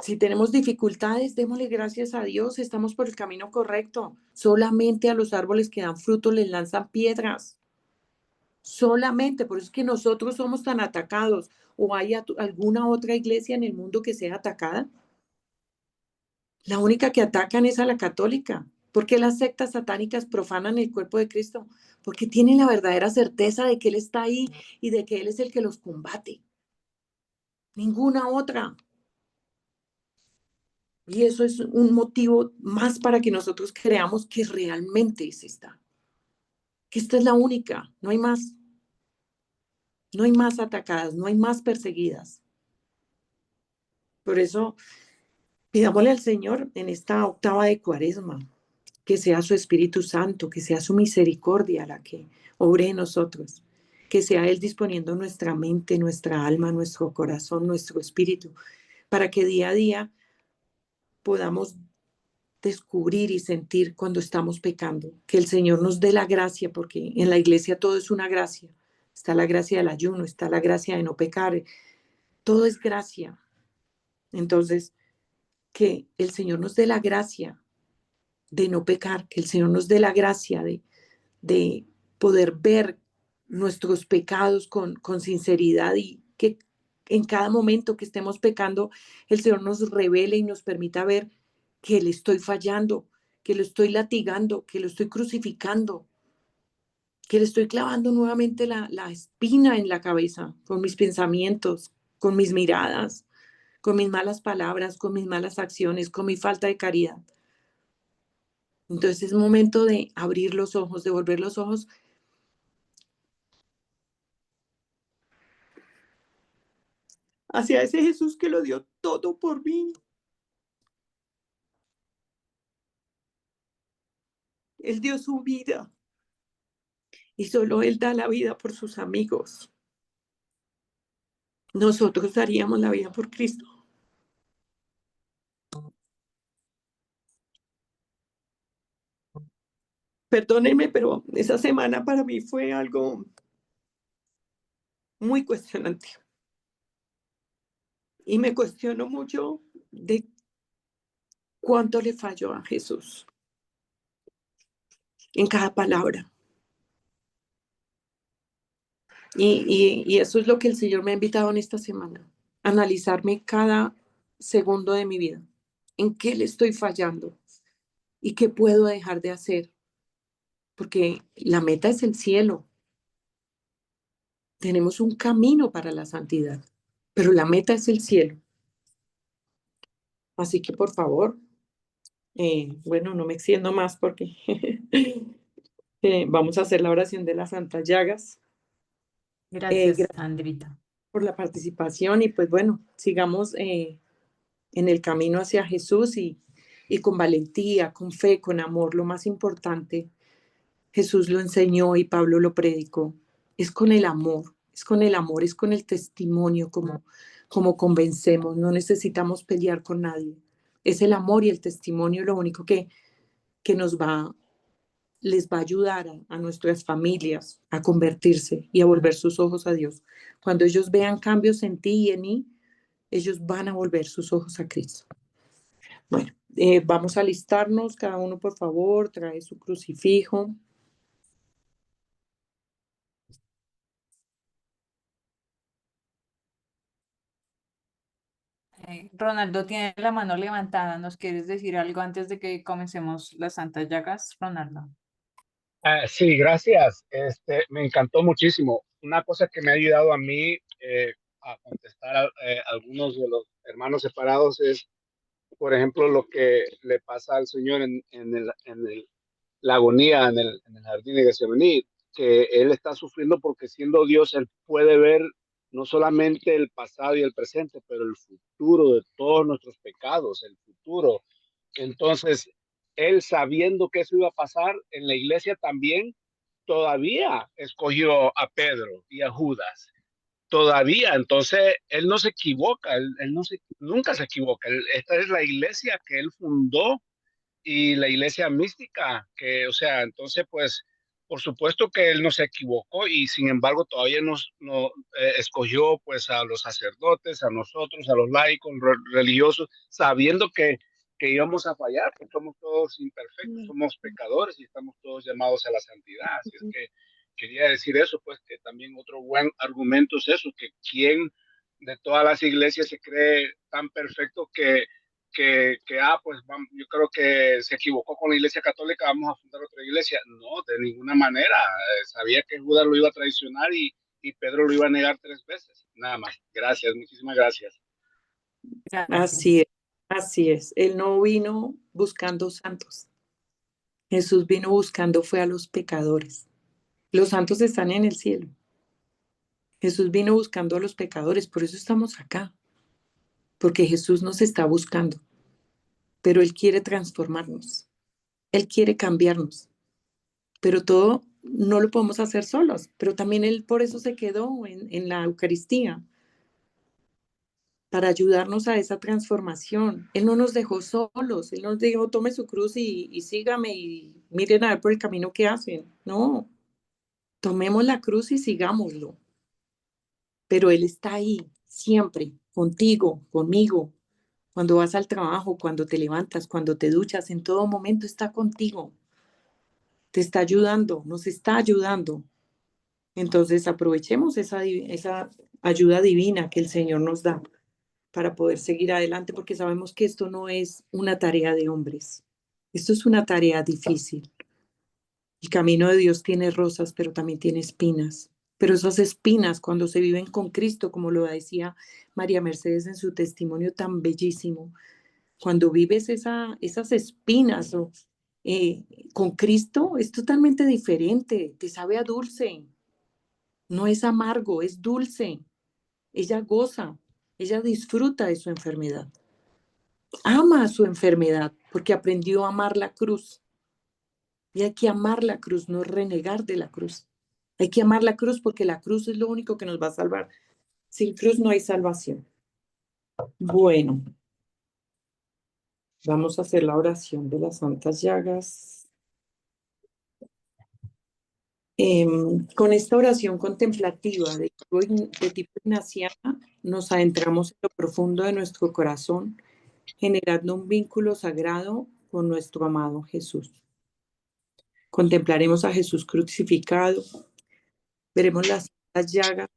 Si tenemos dificultades, démosle gracias a Dios, estamos por el camino correcto. Solamente a los árboles que dan fruto les lanzan piedras. Solamente, por eso es que nosotros somos tan atacados. ¿O hay alguna otra iglesia en el mundo que sea atacada? La única que atacan es a la católica. ¿Por qué las sectas satánicas profanan el cuerpo de Cristo? Porque tienen la verdadera certeza de que Él está ahí y de que Él es el que los combate. Ninguna otra. Y eso es un motivo más para que nosotros creamos que realmente es esta. Que esta es la única, no hay más. No hay más atacadas, no hay más perseguidas. Por eso, pidámosle al Señor en esta octava de Cuaresma, que sea su Espíritu Santo, que sea su misericordia la que obre en nosotros, que sea Él disponiendo nuestra mente, nuestra alma, nuestro corazón, nuestro espíritu, para que día a día podamos descubrir y sentir cuando estamos pecando, que el Señor nos dé la gracia, porque en la iglesia todo es una gracia. Está la gracia del ayuno, está la gracia de no pecar, todo es gracia. Entonces, que el Señor nos dé la gracia de no pecar, que el Señor nos dé la gracia de poder ver nuestros pecados con sinceridad y que en cada momento que estemos pecando, el Señor nos revele y nos permita ver que le estoy fallando, que lo estoy latigando, que lo estoy crucificando, que le estoy clavando nuevamente la espina en la cabeza con mis pensamientos, con mis miradas, con mis malas palabras, con mis malas acciones, con mi falta de caridad. Entonces es momento de abrir los ojos, de volver los ojos hacia ese Jesús que lo dio todo por mí. Él dio su vida y solo Él da la vida por sus amigos. Nosotros daríamos la vida por Cristo. Perdónenme, pero esa semana para mí fue algo muy cuestionante. Y me cuestiono mucho de cuánto le falló a Jesús en cada palabra. Y eso es lo que el Señor me ha invitado en esta semana. Analizarme cada segundo de mi vida. ¿En qué le estoy fallando? ¿Y qué puedo dejar de hacer? Porque la meta es el cielo. Tenemos un camino para la santidad, pero la meta es el cielo. Así que por favor, bueno, no me extiendo más porque vamos a hacer la oración de las santas llagas. Gracias, Gracias Sandrita. por la participación y pues bueno, sigamos en el camino hacia Jesús y con valentía, con fe, con amor. Lo más importante, Jesús lo enseñó y Pablo lo predicó, es con el amor, es con el amor, es con el testimonio como convencemos. No necesitamos pelear con nadie. Es el amor y el testimonio lo único que les va a ayudar a nuestras familias a convertirse y a volver sus ojos a Dios. Cuando ellos vean cambios en ti y en mí, ellos van a volver sus ojos a Cristo. Bueno, vamos a alistarnos, cada uno por favor, trae su crucifijo. Ronaldo tiene la mano levantada. ¿Nos quieres decir algo antes de que comencemos las santas llagas, Ronaldo? Sí, gracias. Me encantó muchísimo. Una cosa que me ha ayudado a mí a contestar a algunos de los hermanos separados es, por ejemplo, lo que le pasa al Señor la agonía en el jardín de Getsemaní, que Él está sufriendo porque siendo Dios, Él puede ver no solamente el pasado y el presente, pero el futuro de todos nuestros pecados, el futuro. Entonces, él sabiendo que eso iba a pasar en la iglesia también, todavía escogió a Pedro y a Judas. Todavía, entonces, él no se equivoca, él no nunca se equivoca. Esta es la iglesia que él fundó y la iglesia mística, que, o sea, entonces, pues, por supuesto que él no se equivocó y sin embargo todavía escogió pues a los sacerdotes, a nosotros, a los laicos, religiosos, sabiendo que íbamos a fallar, que somos todos imperfectos, somos pecadores y estamos todos llamados a la santidad. Así es que quería decir eso, pues que también otro buen argumento es eso, que quién de todas las iglesias se cree tan perfecto pues yo creo que se equivocó con la iglesia católica, vamos a fundar otra iglesia. No, de ninguna manera. Sabía que Judas lo iba a traicionar y Pedro lo iba a negar 3 veces. Nada más. Gracias, muchísimas gracias. Así es, así es. Él no vino buscando santos. Jesús vino buscando fue a los pecadores. Los santos están en el cielo. Jesús vino buscando a los pecadores, por eso estamos acá. Porque Jesús nos está buscando. Pero Él quiere transformarnos. Él quiere cambiarnos. Pero todo no lo podemos hacer solos. Pero también Él por eso se quedó en la Eucaristía, para ayudarnos a esa transformación. Él no nos dejó solos, Él nos dijo, tome su cruz y sígame y miren a ver por el camino que hacen. No, tomemos la cruz y sigámoslo. Pero Él está ahí, siempre, contigo, conmigo. Cuando vas al trabajo, cuando te levantas, cuando te duchas, en todo momento está contigo. Te está ayudando, nos está ayudando. Entonces aprovechemos esa ayuda divina que el Señor nos da para poder seguir adelante, porque sabemos que esto no es una tarea de hombres. Esto es una tarea difícil. El camino de Dios tiene rosas, pero también tiene espinas. Pero esas espinas, cuando se viven con Cristo, como lo decía María Mercedes en su testimonio tan bellísimo, cuando vives esas espinas con Cristo, es totalmente diferente. Te sabe a dulce. No es amargo, es dulce. Ella goza, ella disfruta de su enfermedad. Ama su enfermedad porque aprendió a amar la cruz. Y hay que amar la cruz, no renegar de la cruz. Hay que amar la cruz porque la cruz es lo único que nos va a salvar. Sin cruz no hay salvación. Bueno, vamos a hacer la oración de las santas llagas. Con esta oración contemplativa de tipo ignaciana, nos adentramos en lo profundo de nuestro corazón, generando un vínculo sagrado con nuestro amado Jesús. Contemplaremos a Jesús crucificado, veremos las llagas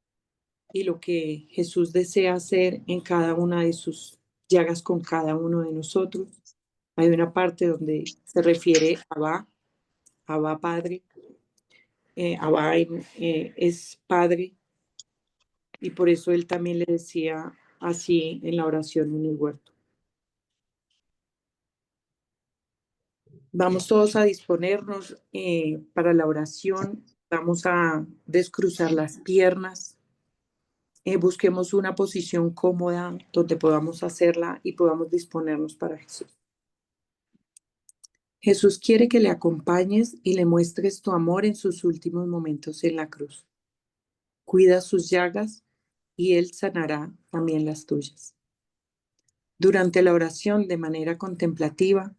y lo que Jesús desea hacer en cada una de sus llagas con cada uno de nosotros. Hay una parte donde se refiere a Abba Padre. Abba es Padre y por eso él también le decía así en la oración en el huerto. Vamos todos a disponernos para la oración. Vamos a descruzar las piernas. Busquemos una posición cómoda donde podamos hacerla y podamos disponernos para Jesús. Jesús quiere que le acompañes y le muestres tu amor en sus últimos momentos en la cruz. Cuida sus llagas y Él sanará también las tuyas. Durante la oración, de manera contemplativa,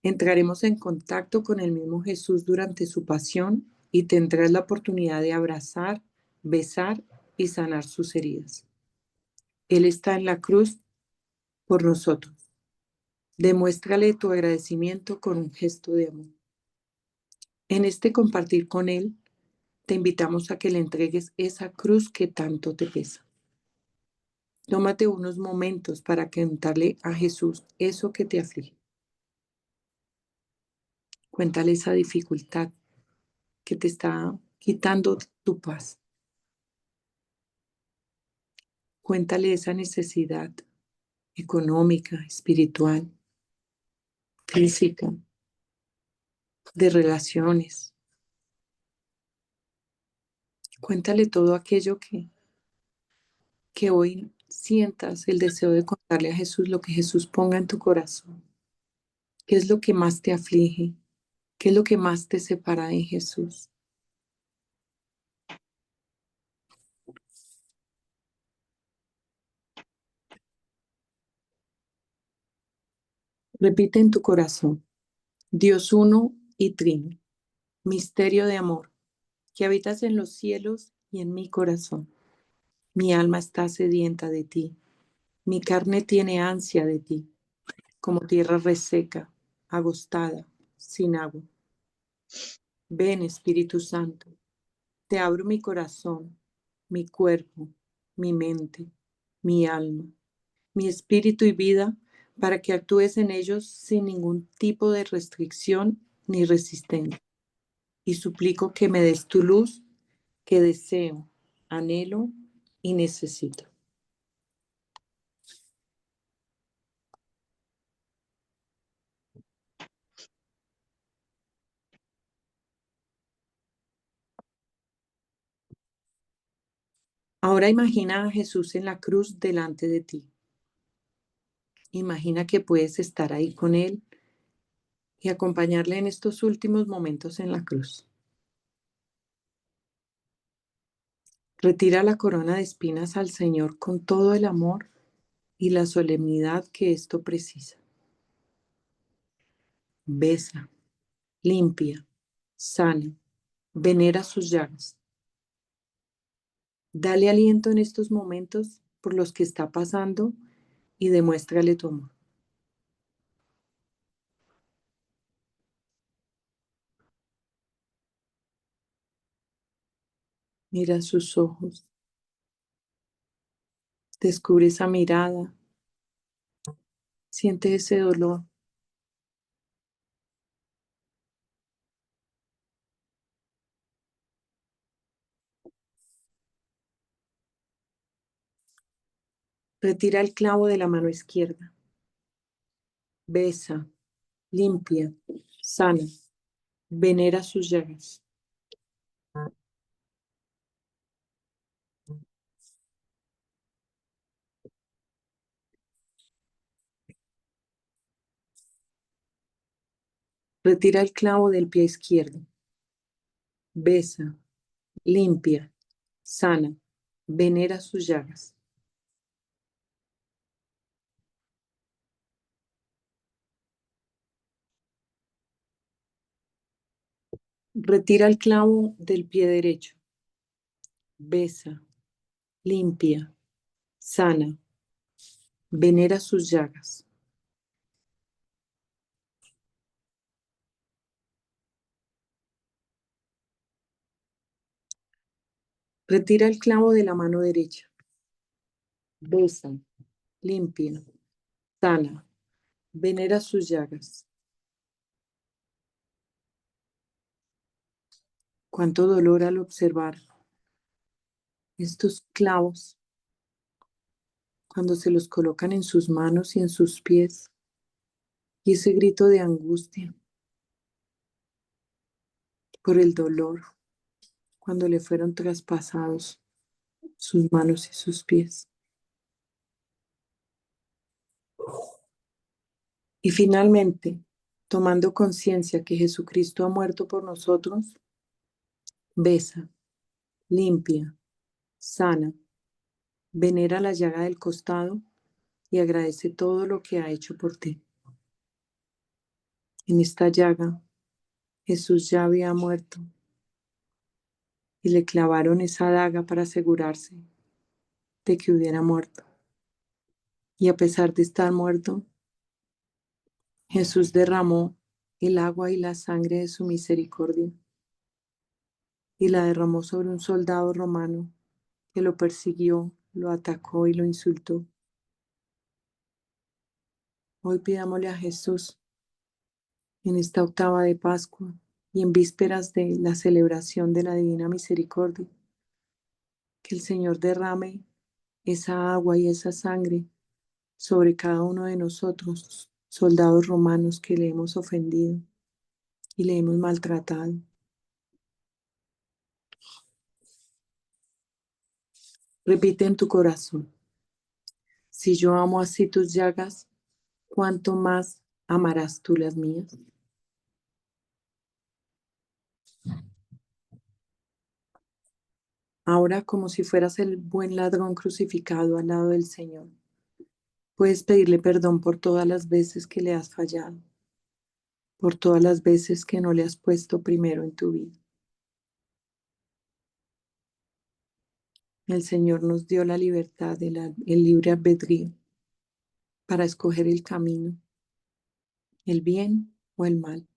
entraremos en contacto con el mismo Jesús durante su pasión y tendrás la oportunidad de abrazar, besar y sanar sus heridas. Él está en la cruz por nosotros. Demuéstrale tu agradecimiento con un gesto de amor. En este compartir con Él, te invitamos a que le entregues esa cruz que tanto te pesa. Tómate unos momentos para contarle a Jesús eso que te aflige. Cuéntale esa dificultad que te está quitando tu paz. Cuéntale esa necesidad económica, espiritual, física, de relaciones. Cuéntale todo aquello que hoy sientas el deseo de contarle a Jesús, lo que Jesús ponga en tu corazón. ¿Qué es lo que más te aflige? ¿Qué es lo que más te separa de Jesús? Repite en tu corazón: Dios uno y trino, misterio de amor, que habitas en los cielos y en mi corazón. Mi alma está sedienta de ti, mi carne tiene ansia de ti, como tierra reseca, agostada, sin agua. Ven, Espíritu Santo, te abro mi corazón, mi cuerpo, mi mente, mi alma, mi espíritu y vida, para que actúes en ellos sin ningún tipo de restricción ni resistencia. Y suplico que me des tu luz, que deseo, anhelo y necesito. Ahora imagina a Jesús en la cruz delante de ti. Imagina que puedes estar ahí con Él y acompañarle en estos últimos momentos en la cruz. Retira la corona de espinas al Señor con todo el amor y la solemnidad que esto precisa. Besa, limpia, sana, venera sus llagas. Dale aliento en estos momentos por los que está pasando y demuéstrale tu amor. Mira sus ojos, descubre esa mirada, siente ese dolor. Retira el clavo de la mano izquierda. Besa, limpia, sana, venera sus llagas. Retira el clavo del pie izquierdo. Besa, limpia, sana, venera sus llagas. Retira el clavo del pie derecho. Besa, limpia, sana, venera sus llagas. Retira el clavo de la mano derecha. Besa, limpia, sana, venera sus llagas. Cuánto dolor al observar estos clavos cuando se los colocan en sus manos y en sus pies. Y ese grito de angustia por el dolor cuando le fueron traspasados sus manos y sus pies. Y finalmente, tomando conciencia que Jesucristo ha muerto por nosotros, besa, limpia, sana, venera la llaga del costado y agradece todo lo que ha hecho por ti. En esta llaga, Jesús ya había muerto y le clavaron esa daga para asegurarse de que hubiera muerto. Y a pesar de estar muerto, Jesús derramó el agua y la sangre de su misericordia y la derramó sobre un soldado romano que lo persiguió, lo atacó y lo insultó. Hoy pidámosle a Jesús en esta octava de Pascua y en vísperas de la celebración de la Divina Misericordia, que el Señor derrame esa agua y esa sangre sobre cada uno de nosotros, soldados romanos que le hemos ofendido y le hemos maltratado. Repite en tu corazón: si yo amo así tus llagas, ¿cuánto más amarás tú las mías? Ahora, como si fueras el buen ladrón crucificado al lado del Señor, puedes pedirle perdón por todas las veces que le has fallado, por todas las veces que no le has puesto primero en tu vida. El Señor nos dio la libertad, el libre albedrío para escoger el camino, el bien o el mal,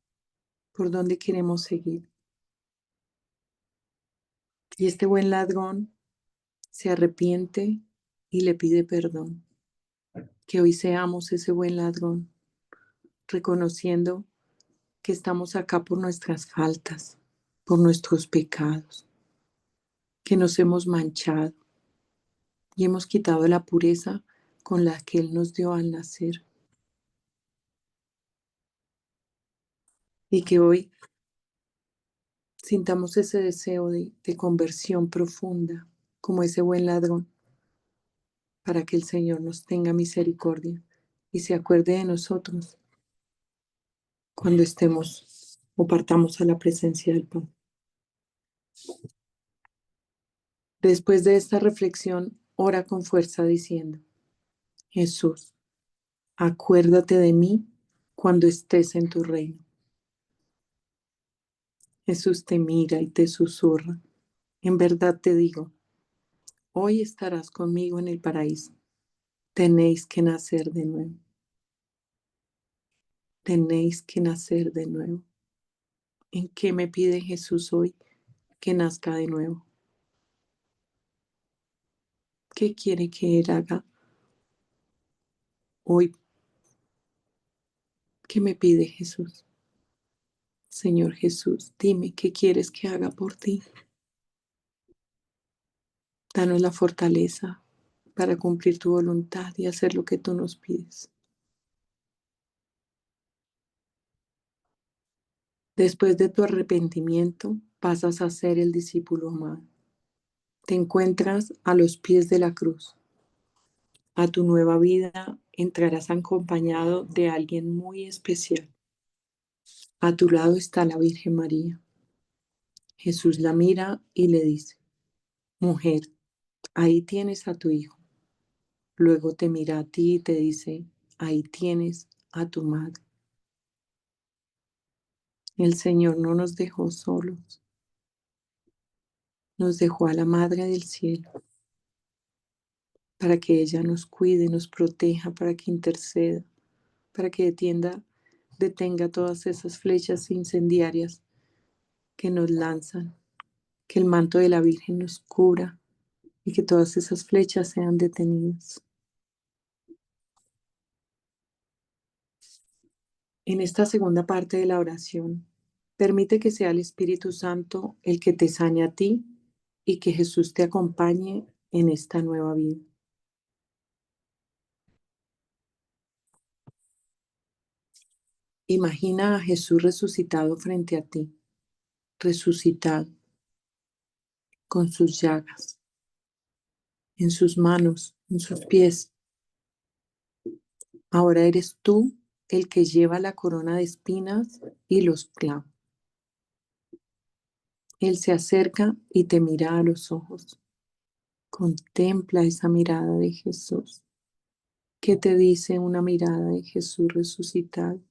por donde queremos seguir. Y este buen ladrón se arrepiente y le pide perdón. Que hoy seamos ese buen ladrón, reconociendo que estamos acá por nuestras faltas, por nuestros pecados, que nos hemos manchado y hemos quitado la pureza con la que Él nos dio al nacer. Y que hoy sintamos ese deseo de conversión profunda, como ese buen ladrón, para que el Señor nos tenga misericordia y se acuerde de nosotros cuando estemos o partamos a la presencia del Padre. Después de esta reflexión, ora con fuerza diciendo: Jesús, acuérdate de mí cuando estés en tu reino. Jesús te mira y te susurra: en verdad te digo, hoy estarás conmigo en el paraíso. Tenéis que nacer de nuevo. Tenéis que nacer de nuevo. ¿En qué me pide Jesús hoy que nazca de nuevo? ¿Qué quiere que Él haga hoy? ¿Qué me pide Jesús? Señor Jesús, dime qué quieres que haga por ti. Danos la fortaleza para cumplir tu voluntad y hacer lo que tú nos pides. Después de tu arrepentimiento, pasas a ser el discípulo amado. Te encuentras a los pies de la cruz. A tu nueva vida entrarás acompañado de alguien muy especial. A tu lado está la Virgen María. Jesús la mira y le dice: mujer, ahí tienes a tu hijo. Luego te mira a ti y te dice: ahí tienes a tu madre. El Señor no nos dejó solos. Nos dejó a la Madre del Cielo para que ella nos cuide, nos proteja, para que interceda, para que detenga todas esas flechas incendiarias que nos lanzan, que el manto de la Virgen nos cubra y que todas esas flechas sean detenidas. En esta segunda parte de la oración, permite que sea el Espíritu Santo el que te sane a ti y que Jesús te acompañe en esta nueva vida. Imagina a Jesús resucitado frente a ti, resucitado, con sus llagas, en sus manos, en sus pies. Ahora eres tú el que lleva la corona de espinas y los clavos. Él se acerca y te mira a los ojos. Contempla esa mirada de Jesús. ¿Qué te dice una mirada de Jesús resucitado?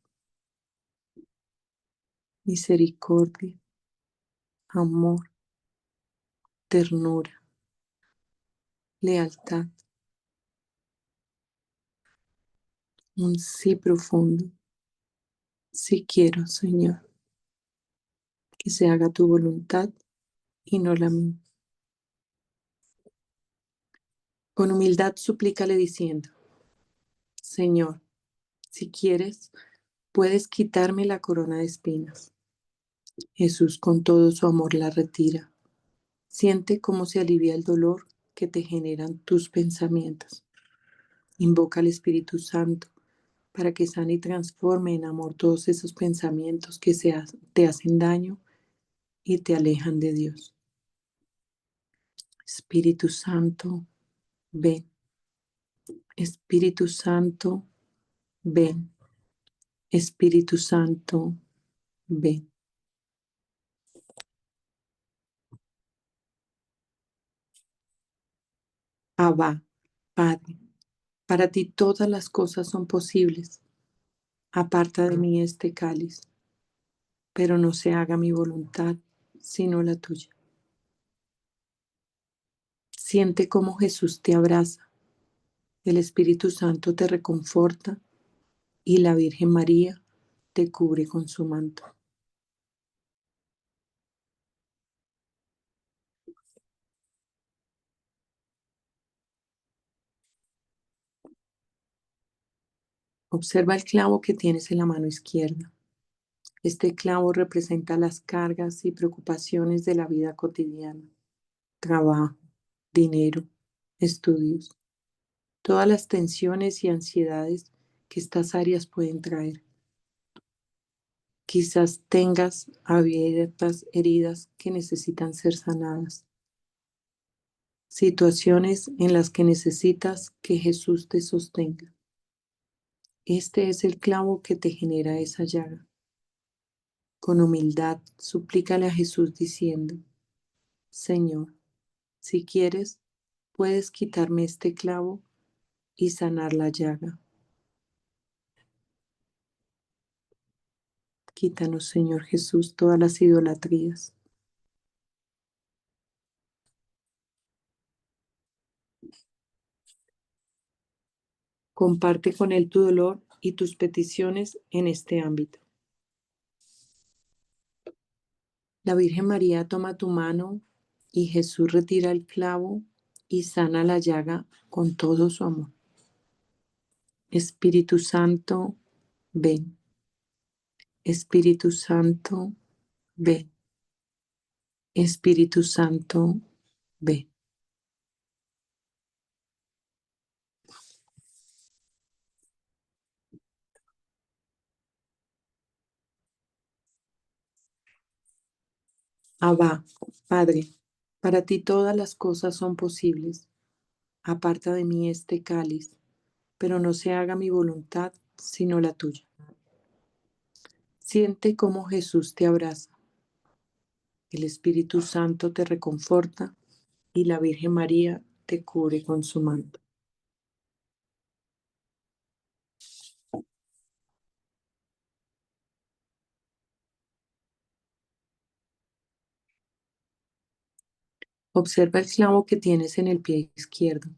Misericordia, amor, ternura, lealtad. Un sí profundo. Sí quiero, Señor, que se haga tu voluntad y no la mía. Con humildad suplícale diciendo, Señor, si quieres, puedes quitarme la corona de espinas. Jesús con todo su amor la retira. Siente cómo se alivia el dolor que te generan tus pensamientos. Invoca al Espíritu Santo para que sane y transforme en amor todos esos pensamientos que te hacen daño y te alejan de Dios. Espíritu Santo, ven. Espíritu Santo, ven. Espíritu Santo, ven. Abba, Padre, para ti todas las cosas son posibles. Aparta de mí este cáliz, pero no se haga mi voluntad, sino la tuya. Siente cómo Jesús te abraza, el Espíritu Santo te reconforta y la Virgen María te cubre con su manto. Observa el clavo que tienes en la mano izquierda. Este clavo representa las cargas y preocupaciones de la vida cotidiana, trabajo, dinero, estudios, todas las tensiones y ansiedades que estas áreas pueden traer. Quizás tengas abiertas heridas que necesitan ser sanadas, situaciones en las que necesitas que Jesús te sostenga. Este es el clavo que te genera esa llaga. Con humildad, suplícale a Jesús diciendo, Señor, si quieres, puedes quitarme este clavo y sanar la llaga. Quítanos, Señor Jesús, todas las idolatrías. Comparte con Él tu dolor y tus peticiones en este ámbito. La Virgen María toma tu mano y Jesús retira el clavo y sana la llaga con todo su amor. Espíritu Santo, ven. Espíritu Santo, ven. Espíritu Santo, ven. Abba, Padre, para ti todas las cosas son posibles. Aparta de mí este cáliz, pero no se haga mi voluntad, sino la tuya. Siente cómo Jesús te abraza. El Espíritu Santo te reconforta y la Virgen María te cubre con su manto. Observa el clavo que tienes en el pie izquierdo.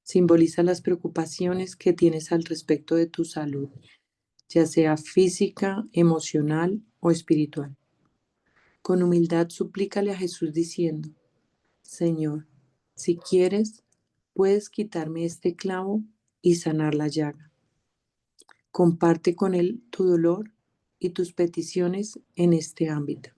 Simboliza las preocupaciones que tienes al respecto de tu salud, ya sea física, emocional o espiritual. Con humildad suplícale a Jesús diciendo, Señor, si quieres, puedes quitarme este clavo y sanar la llaga. Comparte con Él tu dolor y tus peticiones en este ámbito.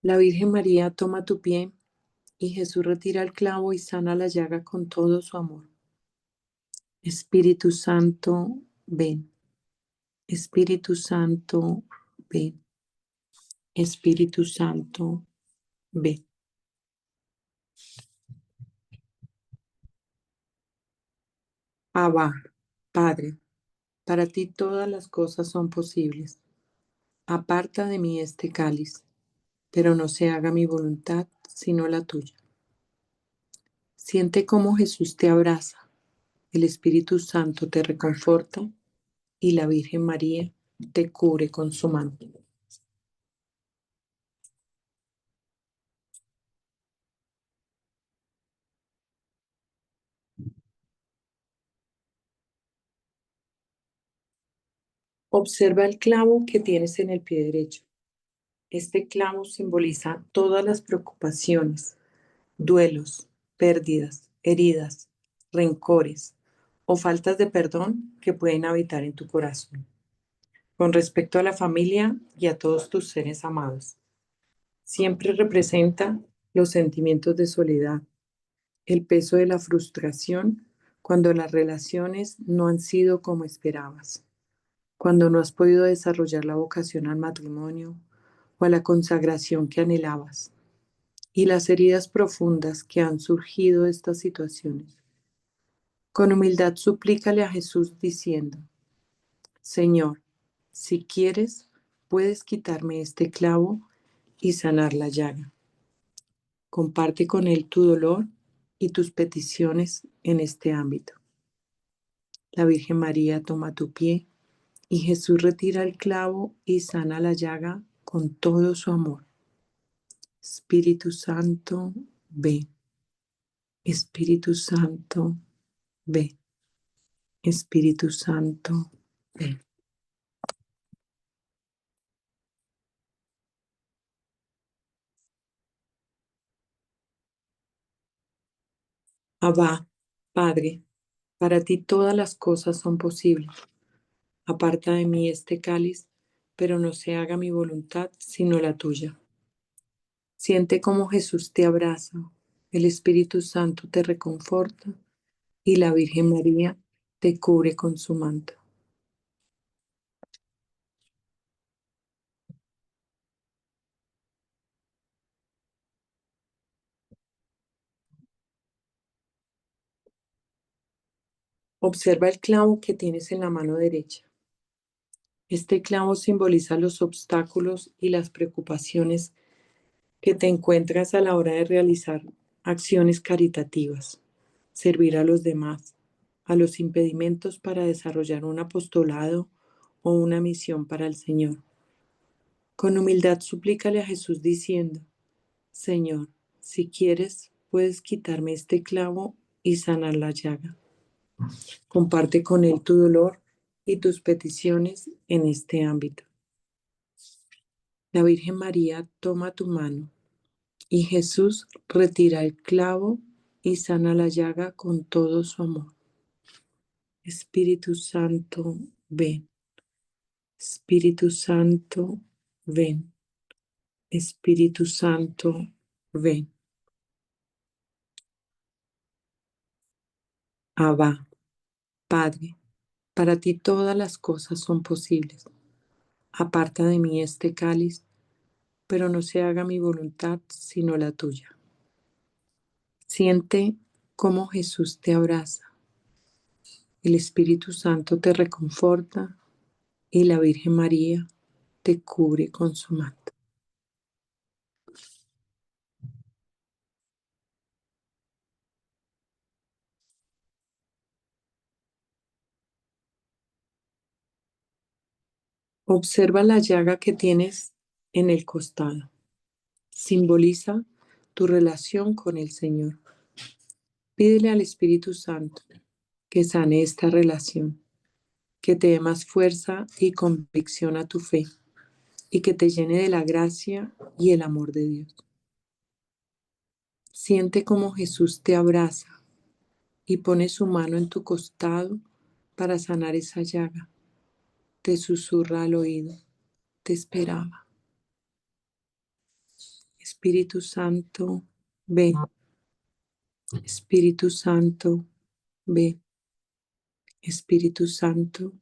La Virgen María toma tu pie y Jesús retira el clavo y sana la llaga con todo su amor. Espíritu Santo, ven. Espíritu Santo, ven. Espíritu Santo, ven. Abba, Padre, para ti todas las cosas son posibles. Aparta de mí este cáliz, pero no se haga mi voluntad, sino la tuya. Siente cómo Jesús te abraza, el Espíritu Santo te reconforta y la Virgen María te cubre con su manto. Observa el clavo que tienes en el pie derecho. Este clavo simboliza todas las preocupaciones, duelos, pérdidas, heridas, rencores o faltas de perdón que pueden habitar en tu corazón. Con respecto a la familia y a todos tus seres amados, siempre representa los sentimientos de soledad, el peso de la frustración cuando las relaciones no han sido como esperabas, cuando no has podido desarrollar la vocación al matrimonio o a la consagración que anhelabas, y las heridas profundas que han surgido de estas situaciones. Con humildad suplícale a Jesús diciendo: Señor, si quieres, puedes quitarme este clavo y sanar la llaga. Comparte con Él tu dolor y tus peticiones en este ámbito. La Virgen María toma tu pie y Jesús retira el clavo y sana la llaga con todo su amor. Espíritu Santo, ven. Espíritu Santo, ven. Espíritu Santo, ven. Abba, Padre, para ti todas las cosas son posibles. Aparta de mí este cáliz, pero no se haga mi voluntad sino la tuya. Siente cómo Jesús te abraza, el Espíritu Santo te reconforta y la Virgen María te cubre con su manto. Observa el clavo que tienes en la mano derecha. Este clavo simboliza los obstáculos y las preocupaciones que te encuentras a la hora de realizar acciones caritativas, servir a los demás, a los impedimentos para desarrollar un apostolado o una misión para el Señor. Con humildad suplícale a Jesús diciendo: Señor, si quieres, puedes quitarme este clavo y sanar la llaga. Comparte con Él tu dolor y tus peticiones en este ámbito. La Virgen María toma tu mano y Jesús retira el clavo y sana la llaga con todo su amor. Espíritu Santo, ven. Espíritu Santo, ven. Espíritu Santo, ven. Abba, Padre, para ti todas las cosas son posibles. Aparta de mí este cáliz, pero no se haga mi voluntad sino la tuya. Siente cómo Jesús te abraza, el Espíritu Santo te reconforta y la Virgen María te cubre con su manto. Observa la llaga que tienes en el costado. Simboliza tu relación con el Señor. Pídele al Espíritu Santo que sane esta relación, que te dé más fuerza y convicción a tu fe y que te llene de la gracia y el amor de Dios. Siente cómo Jesús te abraza y pone su mano en tu costado para sanar esa llaga. Te susurra al oído: te esperaba. Espíritu Santo, ven. Espíritu Santo, ven. Espíritu Santo,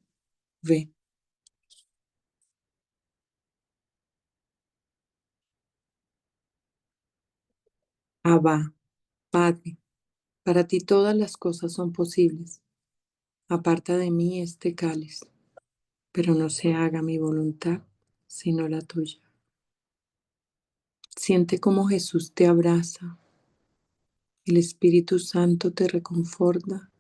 ven. Abba, Padre, para ti todas las cosas son posibles. Aparta de mí este cáliz, pero no se haga mi voluntad sino la tuya. Siente cómo Jesús te abraza El Espíritu Santo te reconforta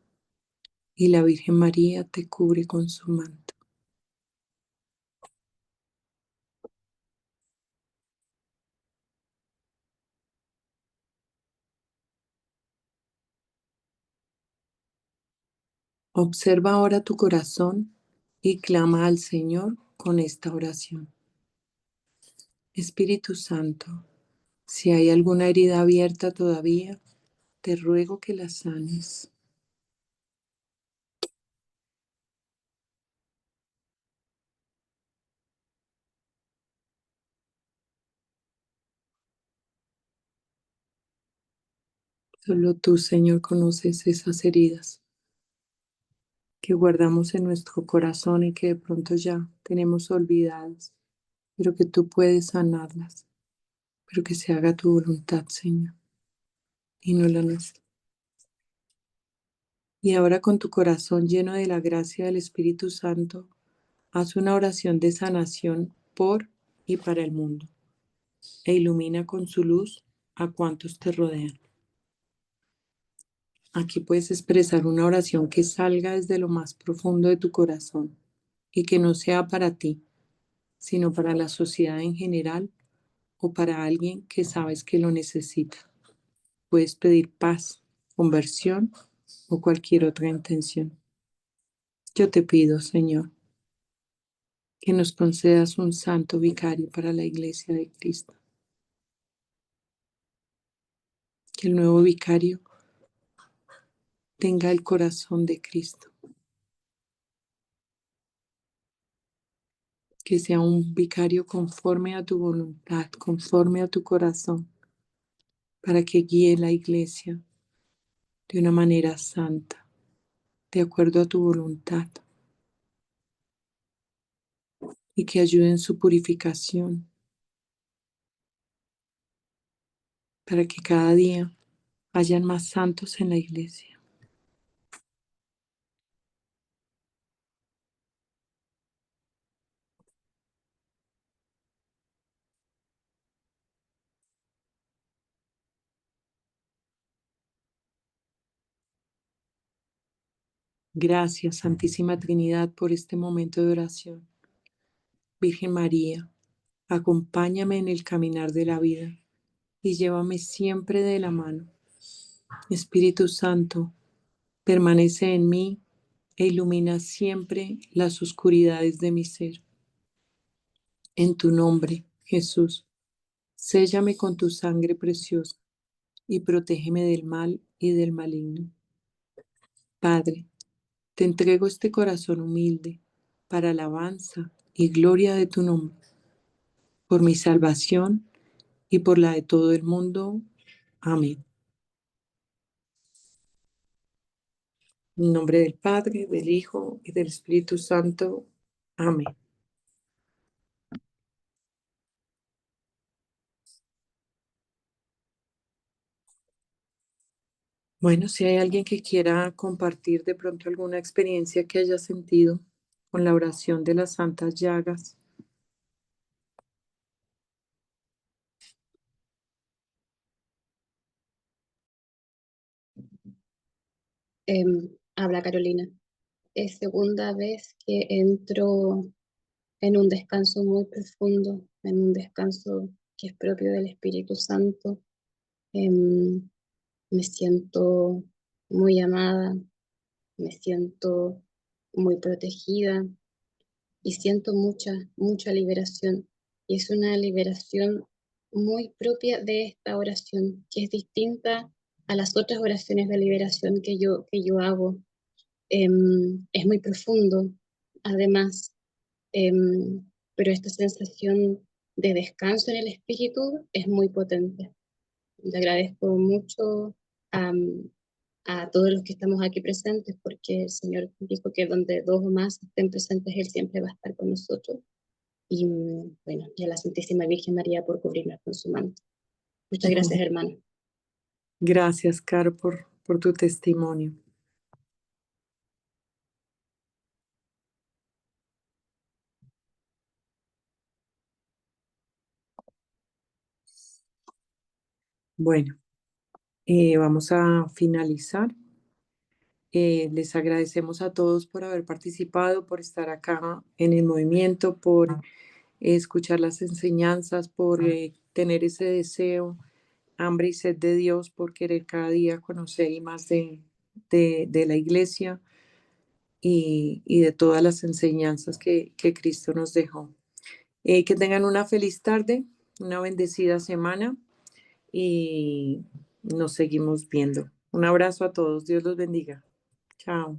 y la Virgen María te cubre con su manto. Observa ahora tu corazón y clama al Señor con esta oración. Espíritu Santo, si hay alguna herida abierta todavía, te ruego que la sanes. Solo tú, Señor, conoces esas heridas que guardamos en nuestro corazón y que de pronto ya tenemos olvidadas, pero que tú puedes sanarlas, pero que se haga tu voluntad, Señor, y no la nuestra. Y ahora con tu corazón lleno de la gracia del Espíritu Santo, haz una oración de sanación por y para el mundo, e ilumina con su luz a cuantos te rodean. Aquí puedes expresar una oración que salga desde lo más profundo de tu corazón y que no sea para ti, sino para la sociedad en general o para alguien que sabes que lo necesita. Puedes pedir paz, conversión o cualquier otra intención. Yo te pido, Señor, que nos concedas un santo vicario para la Iglesia de Cristo. Que el nuevo vicario tenga el corazón de Cristo. Que sea un vicario conforme a tu voluntad, conforme a tu corazón, para que guíe la Iglesia de una manera santa, de acuerdo a tu voluntad, y que ayude en su purificación, para que cada día hayan más santos en la Iglesia. Gracias, Santísima Trinidad, por este momento de oración. Virgen María, acompáñame en el caminar de la vida y llévame siempre de la mano. Espíritu Santo, permanece en mí e ilumina siempre las oscuridades de mi ser. En tu nombre, Jesús, séllame con tu sangre preciosa y protégeme del mal y del maligno. Padre, te entrego este corazón humilde para alabanza y gloria de tu nombre, por mi salvación y por la de todo el mundo. Amén. En nombre del Padre, del Hijo y del Espíritu Santo. Amén. Bueno, si hay alguien que quiera compartir de pronto alguna experiencia que haya sentido con la oración de las santas llagas. Habla Carolina. Es segunda vez que entro en un descanso muy profundo, en un descanso que es propio del Espíritu Santo. Em, Me siento muy amada, me siento muy protegida y siento mucha liberación. Y es una liberación muy propia de esta oración, que es distinta a las otras oraciones de liberación que yo hago. Es muy profundo, además, pero esta sensación de descanso en el espíritu es muy potente. Le agradezco mucho a, a todos los que estamos aquí presentes, porque el Señor dijo que donde dos o más estén presentes, Él siempre va a estar con nosotros. Y bueno, y a la Santísima Virgen María por cubrirnos con su manto. Muchas gracias, hermano. Gracias, Caro, por tu testimonio. Bueno, Vamos a finalizar. Les agradecemos a todos por haber participado, por estar acá en el movimiento, por escuchar las enseñanzas, por tener ese deseo, hambre y sed de Dios, por querer cada día conocer y más de la iglesia y de todas las enseñanzas que Cristo nos dejó. Que tengan una feliz tarde, una bendecida semana y nos seguimos viendo. Un abrazo a todos. Dios los bendiga. Chao.